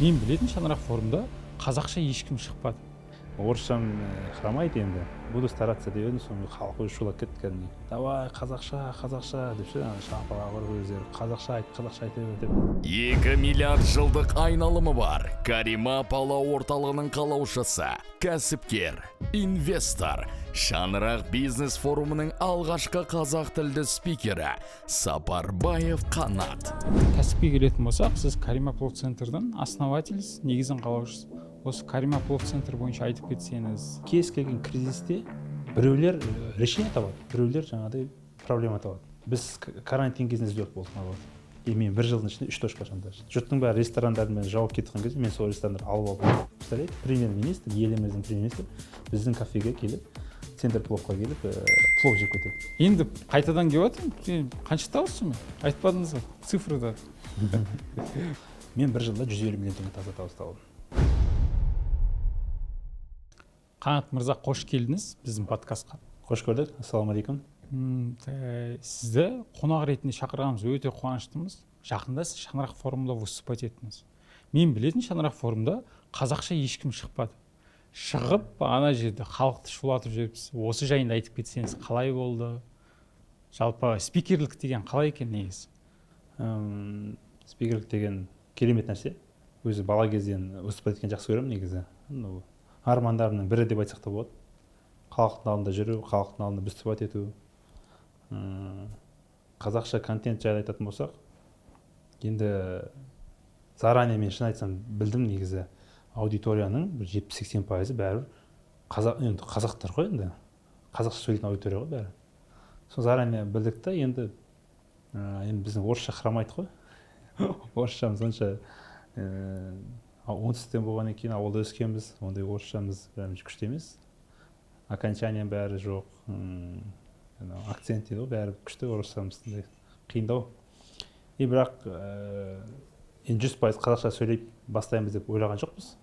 Мен білетін шаңырақ форумда қазақша ешкім шықпады. Орысшам хромайды енді. Буду стараться деп едім, соны халық өзі шулап кетті кәдімгідей. Давай қазақша деп ше, шапалақ ұрып өздері қазақша айта бер деп. 2 миллиард жылдық айналымы бар Карима Пала орталығының қалаушысы, кәсіпкер, инвестор, Шаңырақ бизнес форумының алғашқы қазақ тілді спикері Сапарбаев Қанат. Кәсіпке келетін болсақ, сіз Карима Плов центрдің основательсіз, негізін қалаушысы. Осы Карима Плов центр бойынша айтып кетсеңіз. Кез келген кризисте біреулер решение табады, біреулер жаңағыдай проблема табады. Біз карантин кезінде іздеп болдық маған. Мен бір жылдың ішінде 3 точка ашамын. Жұрттың бәрі ресторандармен жауап кеткен кезде мен сол ресторандарды алып алдым. Представляете, премьер-министр, еліміздің премьер-министрі біздің кафеге келіп, центр пловқа келіп, плов жеп кетеді. Енді қайтадан келіп жатырмын. Қанша табысың мен? Айтпадыңыз ғой, цифрда. Мен бір жылда 150 миллион теңге таза табыс табылдым. Қанат мырза, қош келдіңіз біздің подкастқа. Қош көрдік. Ассалаумағалейкум. Сізді қонақ ретінде шақырғанымыз өте қуаныштымыз. Жақында сіз Шаңырақ форумда выступать еттіңіз. Мен білетін Шаңырақ форумда қазақша ешкім шықпады. Шығып, ана жерде халықты шулатып жүріпсіз. Осы жайында айтып кетсеңіз, қалай болды? Жалпы спикерлік деген қалай екен негізі? Спикерлік деген керемет нәрсе. Өзі бала кезден выступать еткен жақсы көремін негізі. Армандарымның бірі деп айтсақ та болады. Халықтың алдында жүру, халықтың алдында выступать ету. Қазақша контент жайлы айтатын болсақ, енді заранее мен шын айтсам білдім негізі аудиторияның 70-80% бәрібір қазақтар ғой енді. Қазақша сөйлейтін аудитория ғой бәрі. Сол заранее білдік та енді біздің орысша хромайды ғой. Орысшамыз онша оңтүстіктен болғаннан кейін ауылда өскенбіз, ондай орысшамыз күшті емес. Окончанием бәрі жоқ, акцент дейді ғой, бәрі күшті, орысшамыз қиындау. Бірақ 100% қазақша сөйлеп бастаймыз деп ойлаған жоқпыз.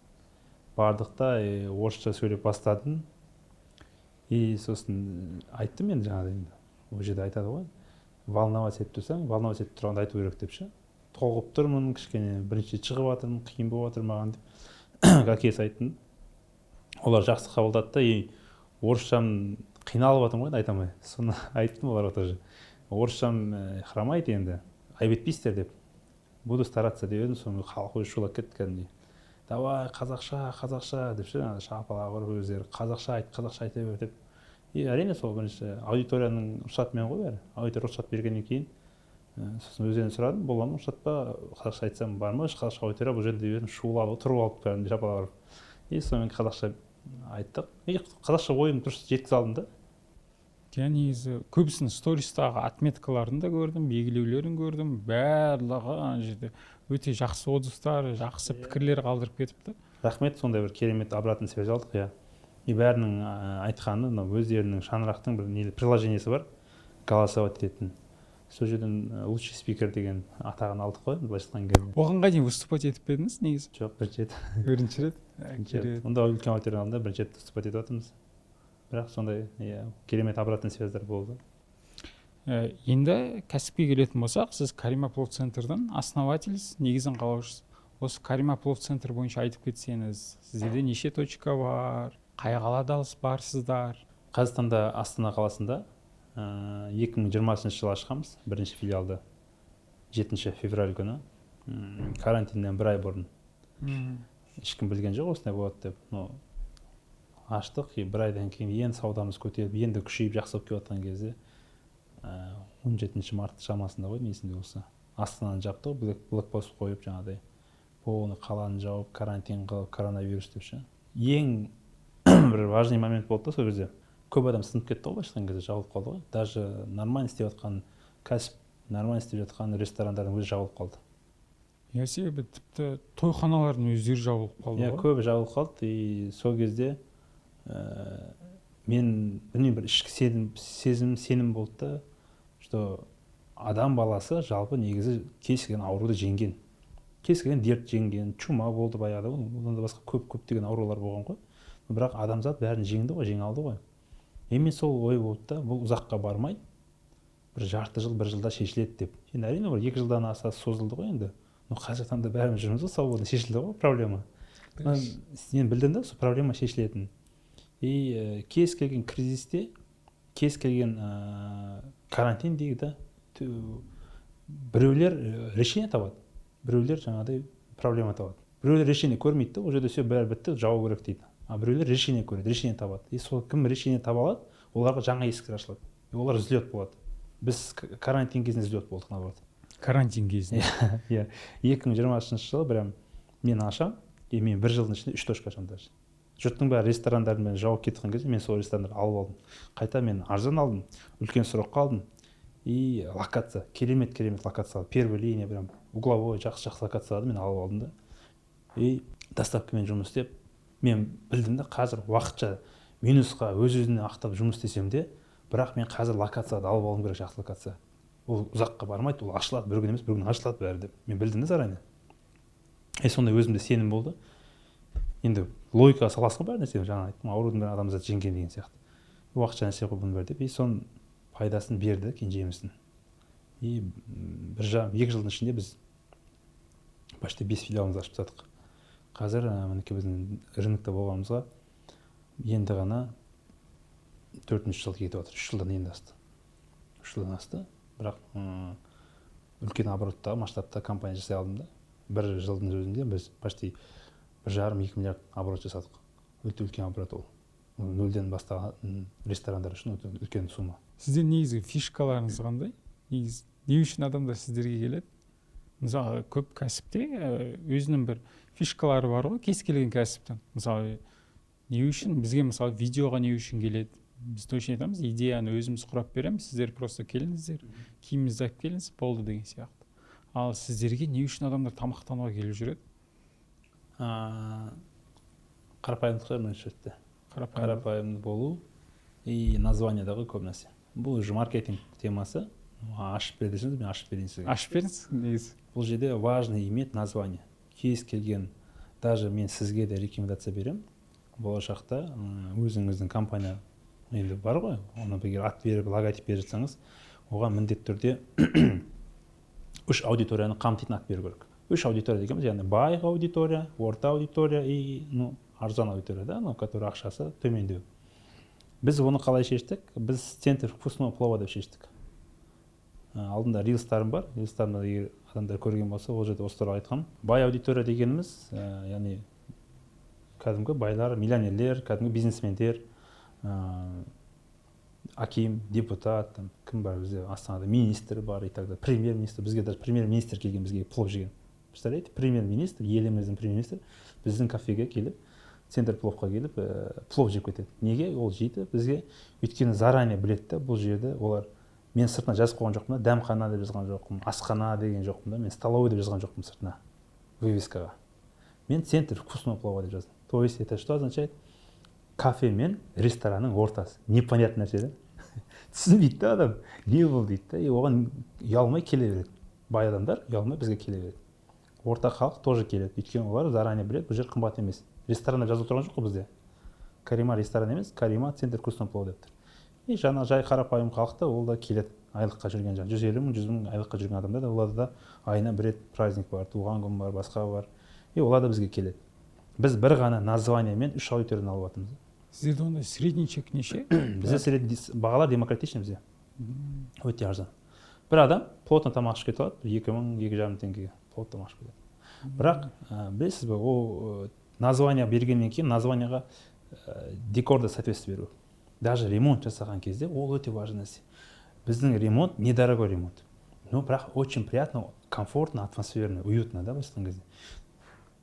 Бардық та орысша сөйлеп бастадым. Сосын айттым енді жаңағыдай, ол жерде айтады ғой, волноваться етіп тұрсаң, волноваться етіп тұрғанда айту керек деп ше. Тоғып тұрмын, кішкене бірінші шығып жатырмын, қиын болып жатыр маған деп әкесі айттым. Олар жақсы қабылдады да, орысшам қиналып жатырмын ғой, айта алмай. Соны айттым оларға тоже. Орысшам хромайды енді, айып етпейсіздер деп. Буду стараться деп едім, соны халық өзі шулап кетті кәдімгідей. Давай қазақша деп ше, шапалақ ұрып өздері қазақша айта бер деп. Әрине сол бірінші аудиторияның рұқсатымен ғой бәрі. Аудитория рұқсат бергеннен кейін сосын өздерінен сұрадым, бола ма рұқсат па, қазақша айтсам бар ма, қазақша аудитория бұл жерде деп едім, шулап тұрып алып кәдімгідей шапалақ ұрып. Сонымен қазақша айттық. Қазақша ойым дұрыс жеткізе алдым да. Негізі көбісінің стористағы отметкаларын да көрдім, белгілеулерін көрдім. Барлығы ана жерде өте жақсы отзывтар, жақсы пікірлер қалдырып кетіпті. Рахмет, сондай бір керемет обратный связь алдық, иә. Бәрінің айтқаны, өздерінің Шаңырақтың бір приложениесі бар, голосовать ететін. Сол жерден лучший спикер деген атағын алдық қой, былайша айтқан кезде. Оғанға дейін выступать етіп едіңіз негізі? Жоқ, бірінші рет. Бірінші рет? Онда үлкен аудиторияда бірінші рет выступать етіп жатырмыз. Бірақ сондай керемет обратный связьдар болды. Енді кәсіпке келетін болсақ, сіз Карима Плов центрдің основательсіз, негізін қалаушысы. Осы Карима Плов центр бойынша айтып кетсеңіз, сізде неше точка бар, қай қалада барсыздар? Қазақстанда Астана қаласында 2020 жылы ашқанбыз, бірінші филиалды 7 февраль күні, карантиннен бір ай бұрын. Ешкім білген жоқ осындай болады деп. Аштық, бір айдан кейін енді саудамыз көтеріп, енді күшейіп жақсы болып келіп жатқан кезде 17 март шамасында ғой, есімде болса. Астананы жапты, блокпост қойып жаңағыдай. Полный қаланы жауып, карантин қылып, коронавирус деп ше. Ең бір важный момент болды да сол кезде. Көп адам сынып кетті ғой, шыққан кезде жабылып қалды ғой. Даже нормально істеп жатқан кәсіп, нормально істеп жатқан ресторандардың өзі жабылып қалды. Себебі тіпті тойханалардың өздері жабылып қалды ғой. Көбі жабылып қалды. Сол кезде мен білмеймін, бір ішкі сенім болды да, что адам баласы жалпы негізі кез келген ауруды жеңген. Кез келген дерт жеңген, чума болды баяғыда, одан да басқа көптеген аурулар болған ғой. Бірақ адамзат бәрін жеңді ғой, жеңе алды ғой. Мен сол ой болды да, бұл ұзаққа бармай, бір жарты жыл, бір жылда шешіледі деп. Енді әрине бір 2 жылдан аса созылды ғой енді. қазіргі таңда бәріміз жүрміз ғой, свободно шешілді ғой проблема. Мен білдім да сол проблема шешілетінін. И кез келген кризисте, кез келген карантин дейді да, біреулер решение табады, біреулер жаңағыдай проблема табады. Біреулер решение көрмейді да, ол жерде все бәрі бітті, жабу керек дейді. А біреулер решение көреді, решение табады. И сол кім решение таба алады, оларға жаңа есіктер ашылады. И олар взлет болады. Біз карантин кезінде взлет болдық, наоборот. Карантин кезінде. Иә. 2020 жылы прям мен ашам, и мен бір жылдың ішінде 3 точка ашамын даже. Жұрттың бәрі ресторандардың бәрін жауып кеткен кезде мен сол ресторандарды алып алдым. Қайта мен арзан алдым, үлкен сұраққа алдым. И локация, керемет локация. Первая линия прям угловой, жақсы локацияларды мен алып алдым да. И доставкамен жұмыс істеп, мен білдім да қазір уақытша минусқа өз-өзіне ақтап жұмыс істесем де, бірақ мен қазір локацияларды алып алуым керек, жақсы локация. Ол ұзаққа бармайды, ол ашылады, бір күн емес, бір күн ашылады бәрі деп. Мен білдім да заранее. И сондай өзімде сенім болды. Енді логикаға саласың ғой бәрі нәрсе, жаңа айттым, аурудың бәрі адамзат жеңген деген сияқты. Уақытша нәрсе ғой бұның бәрі деп. И соның пайдасын берді, кейін жемісін. И 1,5-2 жылдың ішінде біз почти 5 филиалымызды ашып тастадық. Қазір мінекей біздің рынокта болғанымызға енді ғана 4-ші жыл кетіп жатыр. 3 жылдан енді асты. 3 жылдан асты. Бірақ үлкен обороттағы масштабта компания жасай алдым да. 1 жылдың өзінде біз почти 1,5-2 миллиард оборот жасадық. Өте үлкен оборот ол. Нөлден бастаған ресторандар үшін өте үлкен сумма. Сіздер негізгі фишкаларыңыз қандай? Негізі не үшін адамдар сіздерге келеді? Мысалы, көп кәсіпте өзінің бір фишкалары бар ғой, кез келген кәсіптің. Мысалы, не үшін бізге мысалы видеоға не үшін келеді? Біз точно айтамыз, идеяны өзіміз құрап береміз, сіздер просто келіңіздер, киіміңізді алып келіңіз, болды деген сияқты. Ал сіздерге не үшін адамдар тамақтануға келіп жүреді? Қарапайымдық бірінші ретте. Қарапайым болу и названиедағы көп нәрсе. Бұл уже маркетинг темасы. Ашып бер десеңіз, мен ашып берейін сізге. Ашып беріңіз, негізі. Бұл жерде важно иметь название. Кез келген, даже мен сізге де рекомендация берем. Болашақта өзіңіздің компания енді бар ғой, оны егер ат беріп, логотип беріп жатсаңыз, оған міндетті түрде 3 аудиторияны қамтитын ат беру керек. 3 аудитория дегеніміз, яғни бай аудитория, орта аудитория и арзан аудитория, да, который ақшасы төмендеу. Біз оны қалай шештік? Біз центр вкусного плова деп шештік. Алдында рилстарым бар, рилстарымда егер адамдар көрген болса, ол жерде осы туралы айтқам. Бай аудитория дегеніміз, яғни кәдімгі байлар, миллионерлер, кәдімгі бизнесмендер, аким, депутат, кім бар бізде Астанада, министр бар и так далее, премьер-министр, бізге даже премьер-министр келген, бізге плов жеген. Представляете, премьер-министр, еліміздің премьер-министр біздің кафеге келіп, центр пловқа келіп, плов жеп кетеді. Неге? Ол жейді бізге, өйткені заранее білетті, бұл жерде олар, мен сыртына жазып қойған жоқпын да, дәмхана деп жазған жоқпын, асхана деген жоқпын да, мен столовый деп жазған жоқпын сыртына, вывескаға. Мен центр вкусного плова деп жаздым. То есть это что означает? Кафе мен ресторанның ортасы. Непонятный нәрсе да. Түсінбейді да адам, не бұл дейді да, и оған ұялмай келе береді. Бай адамдар ұялмай бізге келе береді. Орта халық тоже келеді, өйткені олар заранее біледі, бұл жер қымбат емес. Ресторанда жазып отырған жоқ қой бізде. Карима ресторан емес, Карима центр вкусного плова депті. И жаңа жай қарапайым халықта ол да келеді. Айлыққа жүрген жаңа 150 мың, 100 мың айлыққа жүрген адамдар да, оларда да айына бір рет праздник бар, туған күн бар, басқа бар. И олар да бізге келеді. Біз бір ғана названиемен 3 аудиторияны алып жатырмыз. Сіздерде ондай средний чек неше? Бізде средний бағалар демократичный бізде. Өте арзан. Бір адам плотно тамақ ішіп кетіп алады, 2 мың, 2,5 теңгеге плотно тамақ ішіп кетеді. Бірақ білесіз бе, ол название бергеннен кейін названияға декорда соответствие беру. Даже ремонт жасаған кезде ол өте важный нәрсе. Біздің ремонт недорогой ремонт. Но бірақ очень приятно, комфортно, атмосферно, уютно, да, бастаған кезде.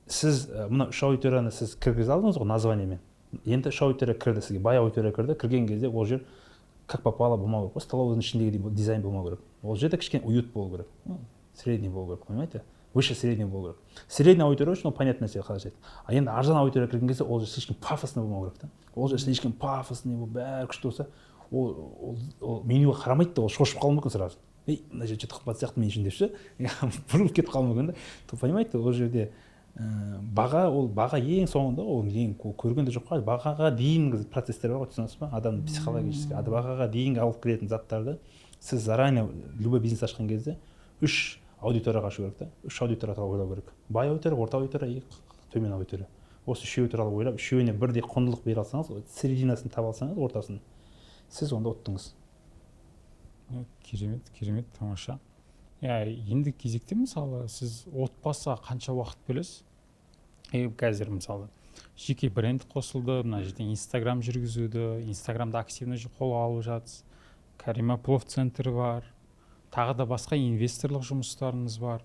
Сіз мына 3 аудиторияны сіз кіргізе алдыңыз ғой названиемен. Енді 3 аудитория кірді сізге, бай аудитория кірді, кірген кезде ол жер как попало болмау керек. Столовыйдың ішіндегі дизайн болмау керек. Ол жерде кішкене уют болу керек. Средний болу керек, понимаете? Выше средний болу керек. Средний аудитория үшін ол понятный нәрсе қалай айтады. А енді арзан аудитория кірген кезде ол жер слишком пафосный болмау керек та. Ол жер слишком пафосный, ол бәрі күшті болса, ол менюға қарамайды да, ол шошып қалуы мүмкін сразу. Ей, мына жер что-то қымбат сияқты мен үшін депші, бұрылып кетіп қалуы мүмкін да. Понимаете, ол жерде баға ең соңында, ол ең көргенде жоқ қой, бағаға дейінгі процестер бар ғой, түсінесіз ба? Адамның психологически, бағаға дейінгі алып келетін заттарды сіз заранее любой бизнес ашқан кезде 3 аудиторияға ашу керек та. 3 аудитория туралы ойлау керек. Бай аудитория, орта аудитория, төмен аудитория. Осы үшеуі туралы ойлап, үшеуіне бірдей құндылық бере алсаңыз, серединасын таба алсаңыз, ортасын, сіз онда ұттыңыз. Керемет, тамаша. Енді кезекте мысалы сіз отбасыға қанша уақыт бөлесіз? Қазір мысалы жеке бренд қосылды, мына жерде Инстаграм жүргізуді, Инстаграмда активно қолға алып жатсыз. Карима Плов центрі бар, тағы да басқа инвесторлық жұмыстарыңыз бар.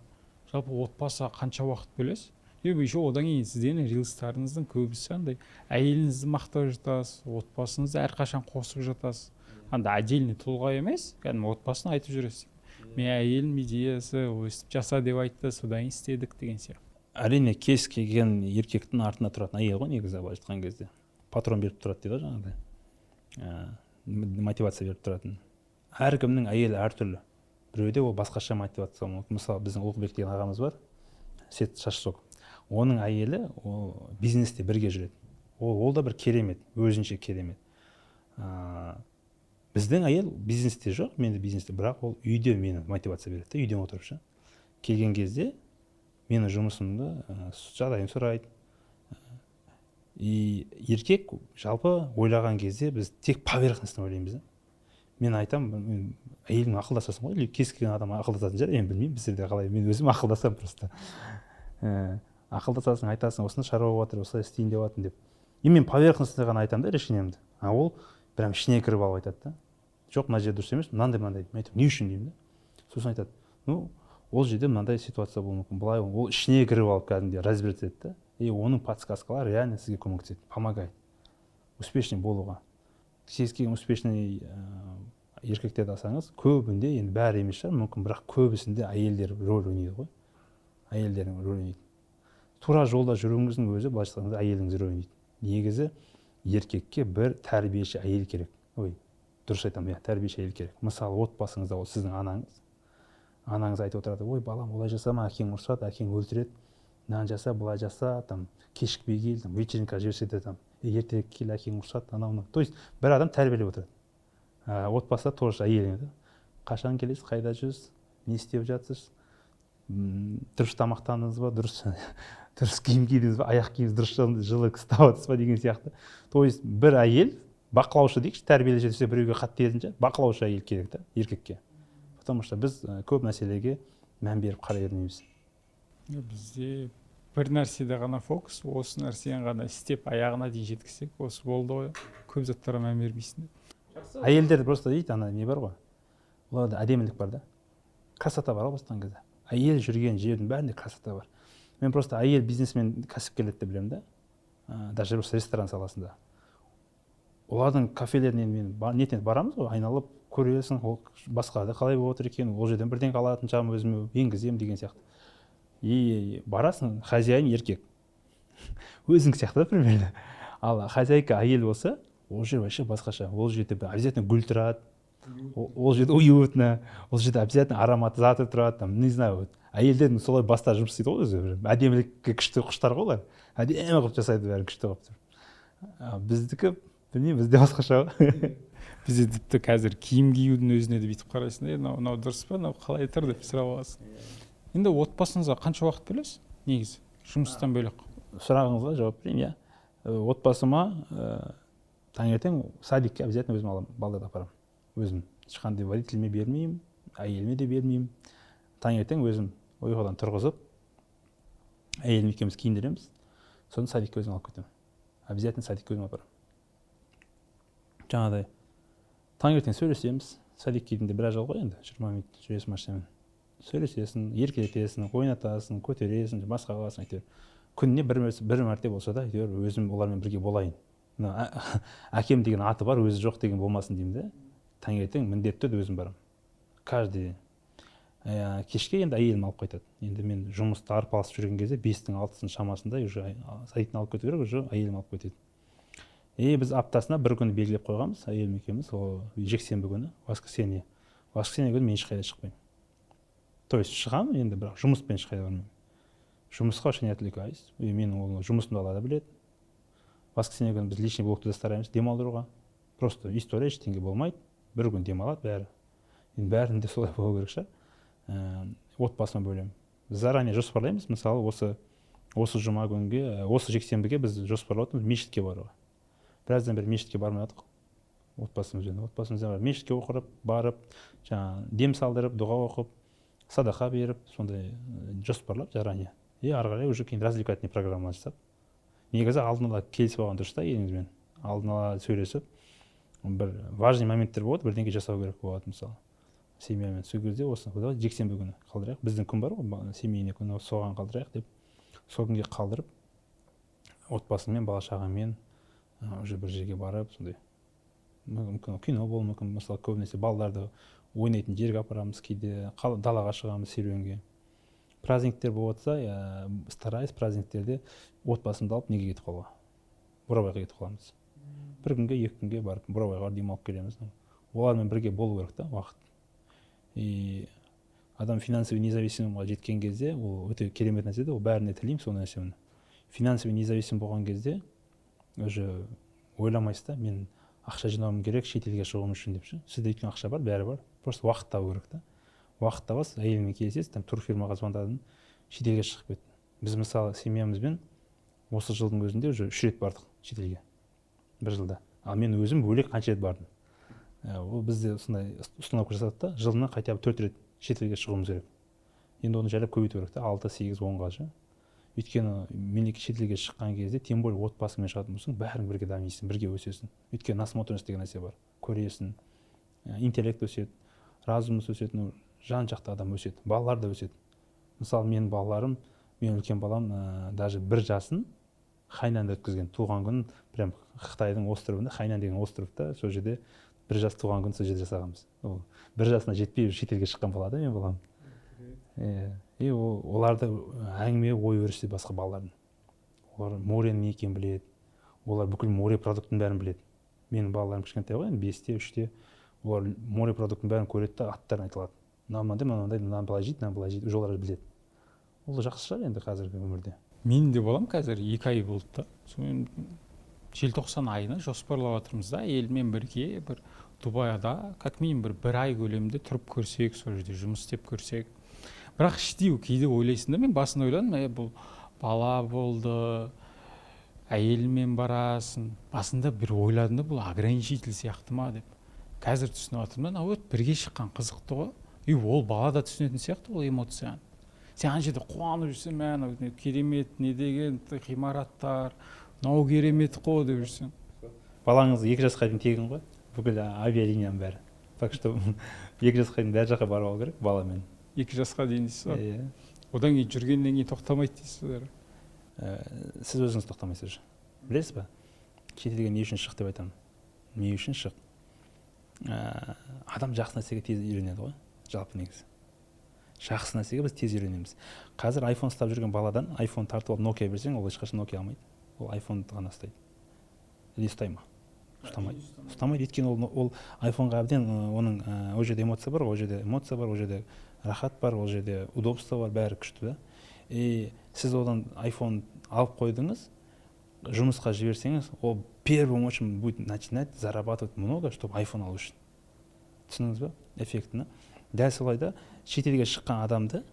Жалпы отбасыға қанша уақыт бөлесіз? Еще одан кейін сізден рилстарыңыздың көбісі андай әйеліңізді мақтап жатасыз, отбасыңызды әрқашан қосып жатасыз. Анда отдельный тұлға емес, кәдімгі отбасын айтып жүресіз. Мен әйелім идеясы өстіп жаса деп айтты, содан істедік деген сияқты. Әрине кез келген еркектің артында тұратын әйел ғой, негізі былай айтқан кезде. Патрон беріп тұрады дейді жаңағыдай. Мотивация беріп тұратын. Әркімнің әйелі әртүрлі. Біреуде ол басқаша мотивация мүмкін. Мысалы біздің Ұлықбек деген ағамыз бар, Сет Шашсок. Оның әйелі ол бизнесте бірге жүреді. Ол да бір керемет, өзінше керемет. Біздің әйел бизнесте жоқ, мен де бизнесте, бірақ ол үйде мені мотивация береді, үйден отырып ше. Келген кезде менің жұмысымды жағдайын сұрайды. И еркек жалпы ойлаған кезде біз тек поверхностно ойлаймыз. Мен айтам, әйелім ақылдасасың ғой, кез келген адам ақылдасатын шығар, мен білмеймін, біздерде қалай, мен өзім ақылдасам просто. Ақылдасасың, айтасың, осыны шаруа жатыр, осылай істейін деп жатырмын деп. И мен поверхностно ғана айтамын да решениемді. А ол прям ішіне кіріп алып айтады да. Жоқ, мына жер дұрыс емес, мынандай. Мен айтамын, не үшін деймін да. Сосын айтады, ол жерде мынандай ситуация болуы мүмкін. Былай ол ішіне кіріп алып кәдімгідей разбирать етеді да. И оның подсказкалары реально сізге көмектеседі, помогает. Успешный болуға. Кез келген успешный еркектерді алсаңыз, көбінде енді бәрі емес шығар, мүмкін, бірақ көбісінде әйелдер рөл ойнайды ғой. Әйелдердің рөл ойнайды. Тура жолда жүруіңіздің өзі былайша айтқанда әйеліңіз рөл ойнайды. Негізі еркекке бір тәрбиеші әйел керек. Ой, дұрыс айтамын, тәрбиеші әйел керек. Мысалы, отбасыңызда ол сіздің анаңыз. Анаңыз айтып отырады, ой, балам, олай жасама, әкең ұрсады, әкең өлтіреді. Мынаны жаса, былай жаса, кешікпей кел, вечеринка жіберсе де ертерек кел, әкең ұрсады, анау. То есть бір адам тәрбиелеп отырады. Отбасыда тоже әйеліңіз. Қашан келесіз, қайда жүрсіз, не істеп жатсыз, дұрыс тамақтандыңыз ба, дұрыс киім кидіңіз ба, аяқ киіміңіз дұрыс жылы ұстап жатсыз ба деген сияқты. То есть бір әйел, бақылаушы дейікші, тәрбиелеп жүрсе біреуге қатты тиетінше, бақылаушы әйел керек та, еркекке. Потому что біз көп мәселеге мән беріп қарай бермейміз. Бізде бір нәрседе ғана фокус, осы нәрсені ғана істеп аяғына дейін жеткізсек, осы болды ғой, көп заттарға мән бермейсің. Әйелдер просто дейді, не бар ғой, оларда әдемілік бар да, красота бар ғой бастан кезде. Әйел жүрген жердің бәрінде красота бар. Мен просто әйел бизнесмен кәсіпкерлерді білемін да, даже ресторан саласында. Олардың кафелеріне мен нетен барамыз ғой, айналып көресің, ол басқада қалай болып отыр екен, ол жерден бірден қалатын жағым өзіме енгізем деген сияқты. И барасың, хозяин еркек. Өзің сияқты да примерно. Ал хозяйка әйел болса, ол жер вообще басқаша. Ол жерде обязательно гүл тұрады, ол жерде уютно, ол жерде обязательно ароматы заты тұрады, не знаю, әйелдердің солай баста жұмыс істейді ғой өзі. Әдемілікке күшті құштар ғой олар. Әдемі қылып жасайды бәрін күшті қылып. Біздікі, білмеймін, бізде басқаша ғой. Бізде тіпті қазір киім киюдің өзіне де бүйтіп қарайсың, мынау дұрыс па, мынау қалай тұр деп сұрап аласың. Енді отбасыңызға қанша уақыт бөлесіз? Негізі жұмыстан бөлек. Сұрағыңызға жауап берейін, отбасыма таңертең садикке обязательно өзім аламын, балаларды апарамын. Өзім ешқандай водителіме бермеймін, әйеліме де бермеймін. Таңертең өзім ұйқыдан тұрғызып, әйелім екеуміз киіндіреміз, соны садикке өзім алып кетемін. Обязательно садикке өзім апарамын. Жаңағыдай таңертең сөйлесеміз, садик кейдінде біраз жол ғой енді, 20 минут жүресің машинамен. Сөйлесесің, еркелетесің, ойнатасың, көтересің, басқа қаласың, әйтеуір. Күніне бір мәрте болса да, әйтеуір өзім олармен бірге болайын. Әкем деген аты бар, өзі жоқ деген болмасын деймін де. Таңертең міндетті түрде өзім барам. Каждый кешке енді әйелім алып қайтады. Енді мен жұмыста арпалысып жүрген кезде 5-тің 6-сының шамасында уже садиктен алып кету керек, уже әйелім алып кетеді. Біз аптасына бір күні белгілеп қойғанбыз, әйелім екеуміз, ол жексенбі күні, воскресенье. Воскресенье күні мен ешқайда шықпаймын. То есть шығамын енді, бірақ жұмыспен ешқайда бармаймын. Жұмысқа вообще не отвлекаюсь. Мен ол жұмысымды алады біледі. Воскресенье күні біз личный блокты стараемыз демалдыруға. Просто история ештеңе болмайды. Бір күн демалады бәрі. Енді бәрінде солай болу керек шығар. отбасыма бөлемін. Заранее жоспарлаймыз, мысалы осы жұма күнге, осы жексенбіге біз жоспарлап отырмыз мешітке баруға. Біраздан бері мешітке бармай жатырмық отбасымызбен мешітке оқырып барып, жаңа дем салдырып, дұға оқып, садақа беріп, сондай жоспарлап заранее. И ары қарай уже кейін развлекательный программа жасап. Негізі алдын ала келісіп алған дұрыс та еліңізбен. Алдын ала сөйлесіп, бір важный моменттер болады, бірдеңке жасау керек болады, мысалы. Семьямен сол кезде осы жексенбі күні қалдырайық. Біздің күн бар ғой, семейный күн, соған қалдырайық деп. Сол күнге қалдырып, отбасымен, бала шағамен уже бір жерге барып, сондай мүмкін кино болуы мүмкін, мысалы көбінесе балаларды ойнайтын жерге апарамыз, кейде далаға шығамыз серуенге. Праздниктер болып жатса, стараюсь праздниктерде отбасымды алып неге кетіп қалуға, бурабайға кетіп қаламыз. Бір күнге, екі күнге барып бурабайға демалып келеміз. Олармен бірге болу керек та уақыт. И адам финансовый независимға жеткен кезде, ол өте керемет нәрсе де, ол бәріне тілеймін сол нәрсені. Финансовый независим болған кезде уже ойламайсыз да, мен ақша жинауым керек шетелге шығуым үшін деп ше. Сізде өйткені ақша бар, бәрі бар. Просто уақыт табу керек та. Уақыт табасыз, әйелімен келесіз, там турфирмаға звондадым, шетелге шығып кеттім. Біз мысалы семьямызбен осы жылдың өзінде уже 3 рет бардық шетелге. Бір жылда. Ал мен өзім бөлек қанша рет бардым. Ол бізде сондай установка жасады да, жылына қайта 4 рет шетелге шығуымыз керек. Енді оны жайлап көбейту керек та, 6, 8, 10-ға ше. Өйткені мемлекет шетелге шыққан кезде, тем более отбасымен шығатын болсаң, бәрің бірге дамисың, бірге өсесің. Өйткені насмотренность деген нәрсе бар. Көресің, интеллект өседі, разумыңыз өседі, жан жақты адам өседі, балалар да өседі. Мысалы, менің балаларым, мен үлкен балам даже 1 жасын Хайнанда өткізген. Туған күнін прям Қытайдың островында, Хайнан деген островта, сол жерде 1 жас туған күнін сол жерде жасағанбыз. Ол 1 жасына жетпей шетелге шыққан бала да мен балам. И оларды әңгіме ой өрісте басқа балалардың. Олар моренің не екенін біледі. Олар бүкіл море продуктын бәрін біледі. Менің балаларым кішкентай ғой, 5-те, 3-те. Олар море продуктын бәрін көреді да, аттарын айтылады. Мынандай, былай жейді, былай жейді, олар біледі. Ол жақсы шығар енді қазіргі өмірде. Менің де балам қазір 2 ай болды да. Сонымен желтоқсан айына жоспарлап жатырмыз да, елмен бірге бір Дубайда как минимум 1 ай көлемінде тұрып көрсек, сол жерде жұмыс істеп көрсек. Бірақ іштей кейде ойлайсың да, мен басында ойладым, бұл бала болды, әйелмен барасың. Басында бір ойладым да, бұл ограничитель сияқты ма деп. Қазір түсініп жатырмын да, бірге шыққан қызықты ғой. И ол бала да түсінетін сияқты ол эмоцияны. Сен ана жерде қуанып жүрсің, мә, керемет, не деген ғимараттар, мынау керемет қой деп жүрсің. Балаңыз 2 жасқа дейін тегін ғой, бүкіл авиалинияның бәрі. Так что 2 жасқа дейін бәр жаққа барып алу керек баламен. 2 жасқа дейін дейсіз ғой. Одан кейін жүргеннен кейін тоқтамайды дейсіздер. Сіз өзіңіз тоқтамайсыз уже. Білесіз ба? Шетелге не үшін шық деп айтамын. Не үшін шық? Адам жақсы нәрсеге тез үйренеді ғой, жалпы негізі. Жақсы нәрсеге біз тез үйренеміз. Қазір iPhone ұстап жүрген баладан iPhone тартып алып Nokia берсең, ол ешқашан Nokia алмайды. Ол iPhone ғана ұстайды. Или ұстай ма? Ұстамайды. Ұстамайды, өйткені ол iPhone-ға әбден оның ол жерде эмоция бар, ол жерде эмоция бар, ол жерде рахат бар, ол жерде удобство бар, бәрі күшті да. И сіз одан iPhone алып қойдыңыз, жұмысқа жіберсеңіз, ол первым очень будет начинать зарабатывать много, чтобы iPhone алу үшін. Түсініңіз ба? Эффектіні. Дәл солай да, шетелге шыққан адамды,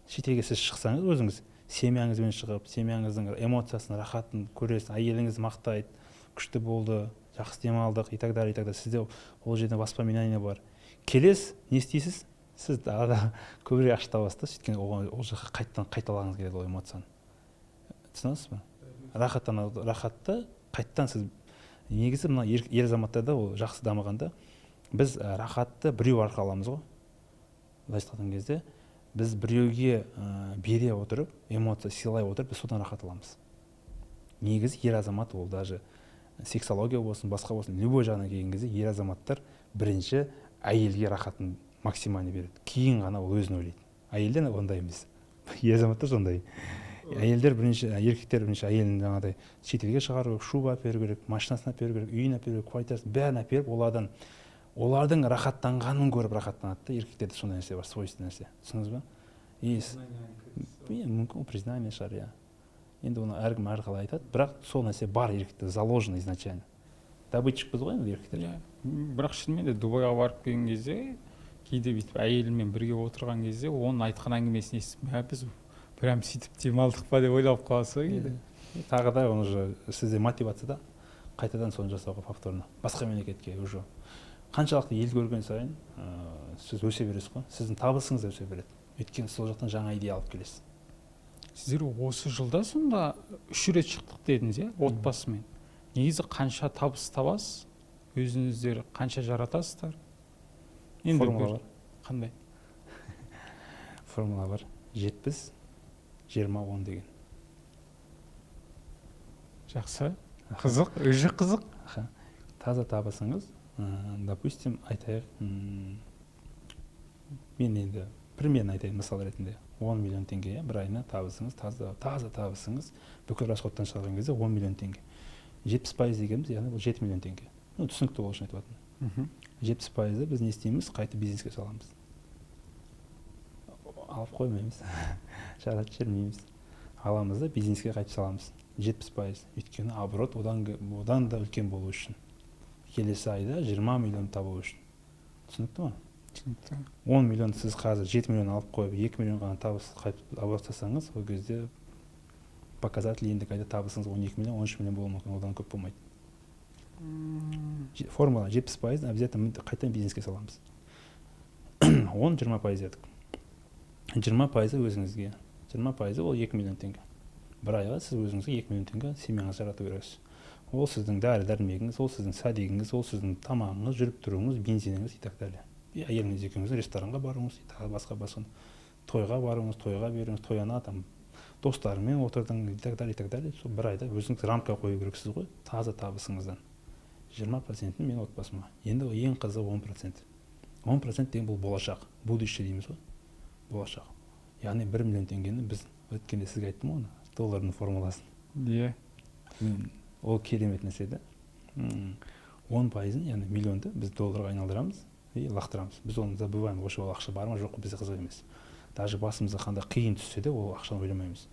шетелге сіз шықсаңыз, өзіңіз семьяңызбен шығып, семьяңыздың эмоциясын, рахатын көресіз, әйеліңіз мақтайды, күшті болды, жақсы демалдық, и так далее, и так далее. Сізде ол жерде воспоминания бар. Келес, не істейсіз? Сіз да көбірек ақша табасыз да, сөйткені ол жаққа қайталағыңыз келеді ол эмоцияны. Түсінесіз ба? Рахатты қайттан сіз, негізі мына ер азаматтарда ол жақсы дамығанда, біз рахатты біреу арқылы аламыз ғой. Былай айтқан кезде біз біреуге бере отырып, эмоция сыйлай отырып, біз содан рахат аламыз. Негізі ер азамат ол даже сексология болсын, басқа болсын, любой жағына келген кезде ер азаматтар бірінші әйелге рахатын максимально береді. Кейін ғана ол өзін ойлайды. Әйелдер ондай емес. Ер азаматтар сондай. Әйелдер бірінші, еркектер бірінші әйелін жаңағыдай шетелге шығару керек, шуба әперу керек, машинасын әперу керек, үйін әперу керек, квартирасын бәрін әперіп, олардың рахаттанғанын көріп рахаттанады. Еркектерде сондай нәрсе бар, свойственный нәрсе. Түсініңіз ба? Мүмкін признание шығар, иә. Енді оны әркім әрқалай айтады, бірақ сол нәрсе бар еркекте, заложено изначально. Добытчикпіз ғой енді еркектер. Бірақ шынымен де Дубайға барып келген кезде кейде бүйтіп әйеліммен бірге отырған кезде оның айтқан әңгімесін естіп біз прям сөйтіп демалдық па деп ойлап қаласыз ғой кейде. Тағы да оны уже сізде мотивация да қайтадан соны жасауға повторно басқа мемлекетке уже қаншалықты ел көрген сайын сіз өсе бересіз ғой, сіздің табысыңыз да өсе береді. Өйткені сол жақтан жаңа идея алып келесіз. Сіздер осы жылда сонда 3 рет шықтық дедіңіз, иә, отбасымен. Негізі қанша табыс табасыз, өзіңіздер қанша жаратасыздар? Формула бар. Қандай? Формула бар. 70-20-10 деген. Жақсы. Қызық, өже қызық. Таза табысыңыз, допустим, айтайық, мен енді примерно айтайын мысал ретінде 10 миллион теңге, бір айына табысыңыз, таза табысыңыз, бүкіл расходтан шығарған кезде 10 миллион теңге. 70% дегеніміз, яғни бұл 7 миллион теңге. Түсінікті ол үшін айтып жатырмын. 70% біз не істейміз, қайта бизнеске саламыз. Алып қоймаймыз, жаратып жібермейміз. Аламыз да бизнеске қайтып саламыз. 70%. Өйткені оборот одан да үлкен болу үшін. Келесі айда 20 миллион табу үшін. Түсінікті ма? Түсінікті. 10 миллион сіз қазір 7 миллион алып қойып, 2 миллион ғана табыс қайтып абортасаңыз, ол кезде показатель енді қайда табысыңыз 12 миллион, 13 миллион болуы мүмкін, одан көп болмайды. Формула 70% обязательно қайтадан бизнеске саламыз. 10-20% едік. 20% өзіңізге. 20% ол 2 миллион теңге. Бір айға сіз өзіңізге 2 миллион теңге семьяңыз жаратып бересіз. Ол сіздің дәрі-дәрмегіңіз, ол сіздің садигіңіз, ол сіздің тамағыңыз, жүріп тұруыңыз, бензиніңіз и так далее. Әйеліңіз екеуіңіз ресторанға баруыңыз, басқа тойға баруыңыз, тойға беруіңіз, тойына там достарымен отырдың и так далее. Сол бір айда өзіңіз рамка қою керексіз ғой, таза табысыңыздан. 20% мен отбасыма. Енді ең қызы 10%. 10% деген бұл болашақ, будущее дейміз ғой. Болашақ. Яғни 1 миллион теңгені біз өткенде сізге айттым оны, доллардың формуласын. Иә. Ол керемет нәрсе да. 10%, яғни миллионды біз долларға айналдырамыз и лақтырамыз. Біз оны забываем, вообще ол ақша бар ма жоқ, бізде қызық емес. Даже басымызға қандай қиын түссе де, ол ақшаны ойламаймыз.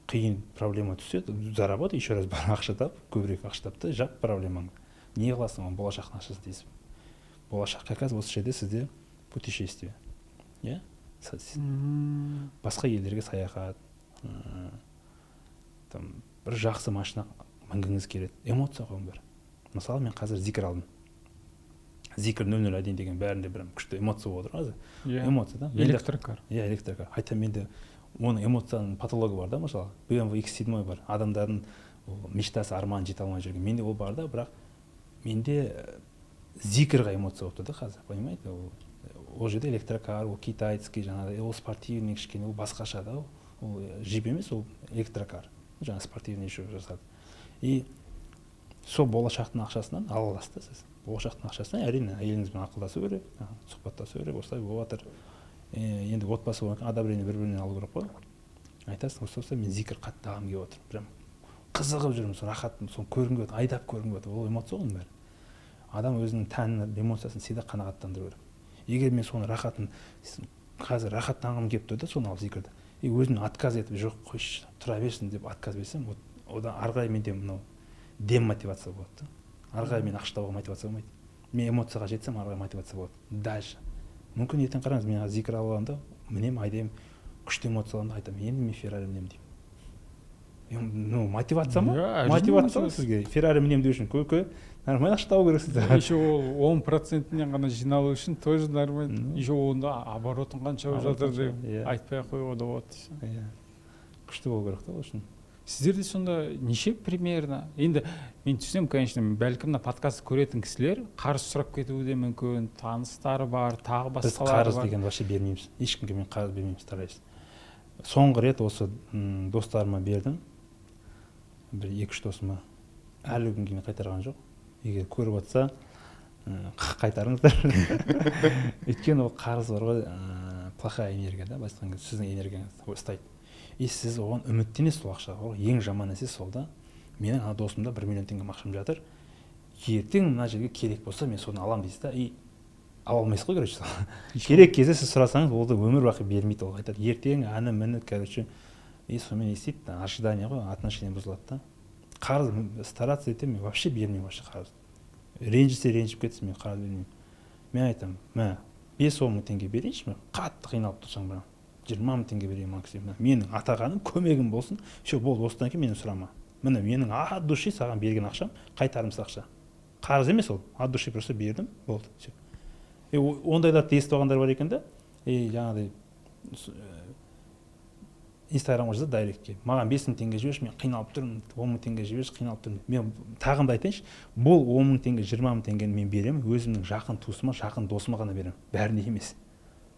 Қиын проблема түссе, заработай, еще раз бар ақша тап, көбірек ақша тап та, жап проблемаңды. Не қыласың, оны болашақтың ақшасы дейсіз. Болашақ как раз осы жерде сізде путешествие. Иә? Басқа елдерге саяхат, бір жақсы машина мінгіңіз келеді. Эмоция ғой бәрі. Мысалы, мен қазір зикір алдым. Зикір 001 деген бәрінде бір күшті эмоция болып отыр. Эмоция да. Электрокар. Иә, электрокар. Айта менде оның эмоцияның патологы бар да, мысалы. BMW X7 бар. Адамдардың мечтасы, арман жете алмай жүрген. Менде ол бар да, бірақ менде зикірға эмоция болып тұр да қазір, понимаете? Ол жерде электрокар, ол китайский, жаңағы, ол спортивный кішкене, ол басқаша да, ол джип емес, ол электрокар. Жаңа спортивный еще жасады. И сол болашақтың ақшасынан ала аласыз да сіз. Болашақтың ақшасынан әрине әйеліңізбен ақылдасу керек, сұхбаттасу керек, осылай болып жатыр. Енді отбасы болған одобрение бір-бірінен алу керек қой. Айтасың, осылай мен зикір қатты ағым келіп отыр. Прям қызығып жүрмін, сол рахатын, соны көргім келіп отыр, айдап көргім келіп отыр. Ол эмоция ғой бәрі. Адам өзінің тәнін, эмоциясын всегда қанағаттандыру керек. Егер мен соны рахатын, қазір рахаттанғым келіп тұр да, соны алып зикірді. И өзімнен отказ етіп, жоқ, қойшы, тұра берсін деп отказ берсем, одан ары қарай менде мынау демотивация болады да. Ары қарай мен ақша табуға мотивация болмайды. Мен эмоцияға жетсем, ары қарай мотивация болады. Дальше. Мүмкін ертең қараңыз, мен зикір алып аламын да, мінем, айдаймын, күшті эмоцияларымды айтамын, енді мен Феррари мінемін деймін. Ну, мотивация ма? Мотивация ма сізге? Феррари мінемін деу үшін нормально ақша табу керексіз. Еще ол 10%-нен ғана жиналу үшін тоже нормально. Еще онда оборотың қанша болып жатыр деп айтпай ақ қоюға да болады. Күшті болу керек та ол үшін. Сіздерде сонда неше примерно? Енді мен түсінемін, конечно, бәлкім мына подкастты көретін кісілер қарыз сұрап кетуі де мүмкін, таныстары бар, тағы басқалары бар. Біз қарыз деген вообще бермейміз. Ешкімге мен қарыз бермейміз, тарайсыз. Соңғы рет осы достарыма бердім. Бір 2-3 досыма әлі күнге дейін қайтарған жоқ. Егер көріп жатса, қайтарыңыздар. Өйткені ол қарыз бар ғой, плохая энергия да, басқан кезде сіздің энергияңызды ұстайды. И сіз оған үміттенесіз сол ақшаға. Ең жаман нәрсе сол да. Менің ана досымда 1 миллион теңге ақшам жатыр. Ертең мына жерге керек болса, мен соны аламын дейсіз да, и ала алмайсыз ғой, короче. Керек кезде сіз сұрасаңыз, ол да өмір бақи бермейді, ол айтады. Ертең аны міне, короче, и сонымен естиді, ожидание ғой, отношение бұзылады да. Қарыз стараться етемін, мен вообще бермеймін вообще қарыз. Ренжісе ренжіп кетсін, мен қарыз бермеймін. Мен айтамын, 5-10 мың теңге берейінші, қатты қиналып тұрсаң, 20 мың теңге берейін максимум. Менің атағаным, көмегім болсын, все болды, осыдан кейін менен сұрама. Міне менің от души саған берген ақшам қайтарымсыз ақша. Қарыз емес ол, от души просто бердім, болды. Все. Ондайларды естіп алғандар бар екен да, жаңағыдай Инстаграмға жазады дайректке. Маған 5 мың теңге жіберші, мен қиналып тұрмын, 10 мың теңге жіберші, қиналып тұрмын. Мен тағымда айтайыншы, бұл 10 мың теңге, 20 мың теңгені мен беремін, өзімнің жақын туысыма, жақын досыма ғана беремін. Бәріне емес.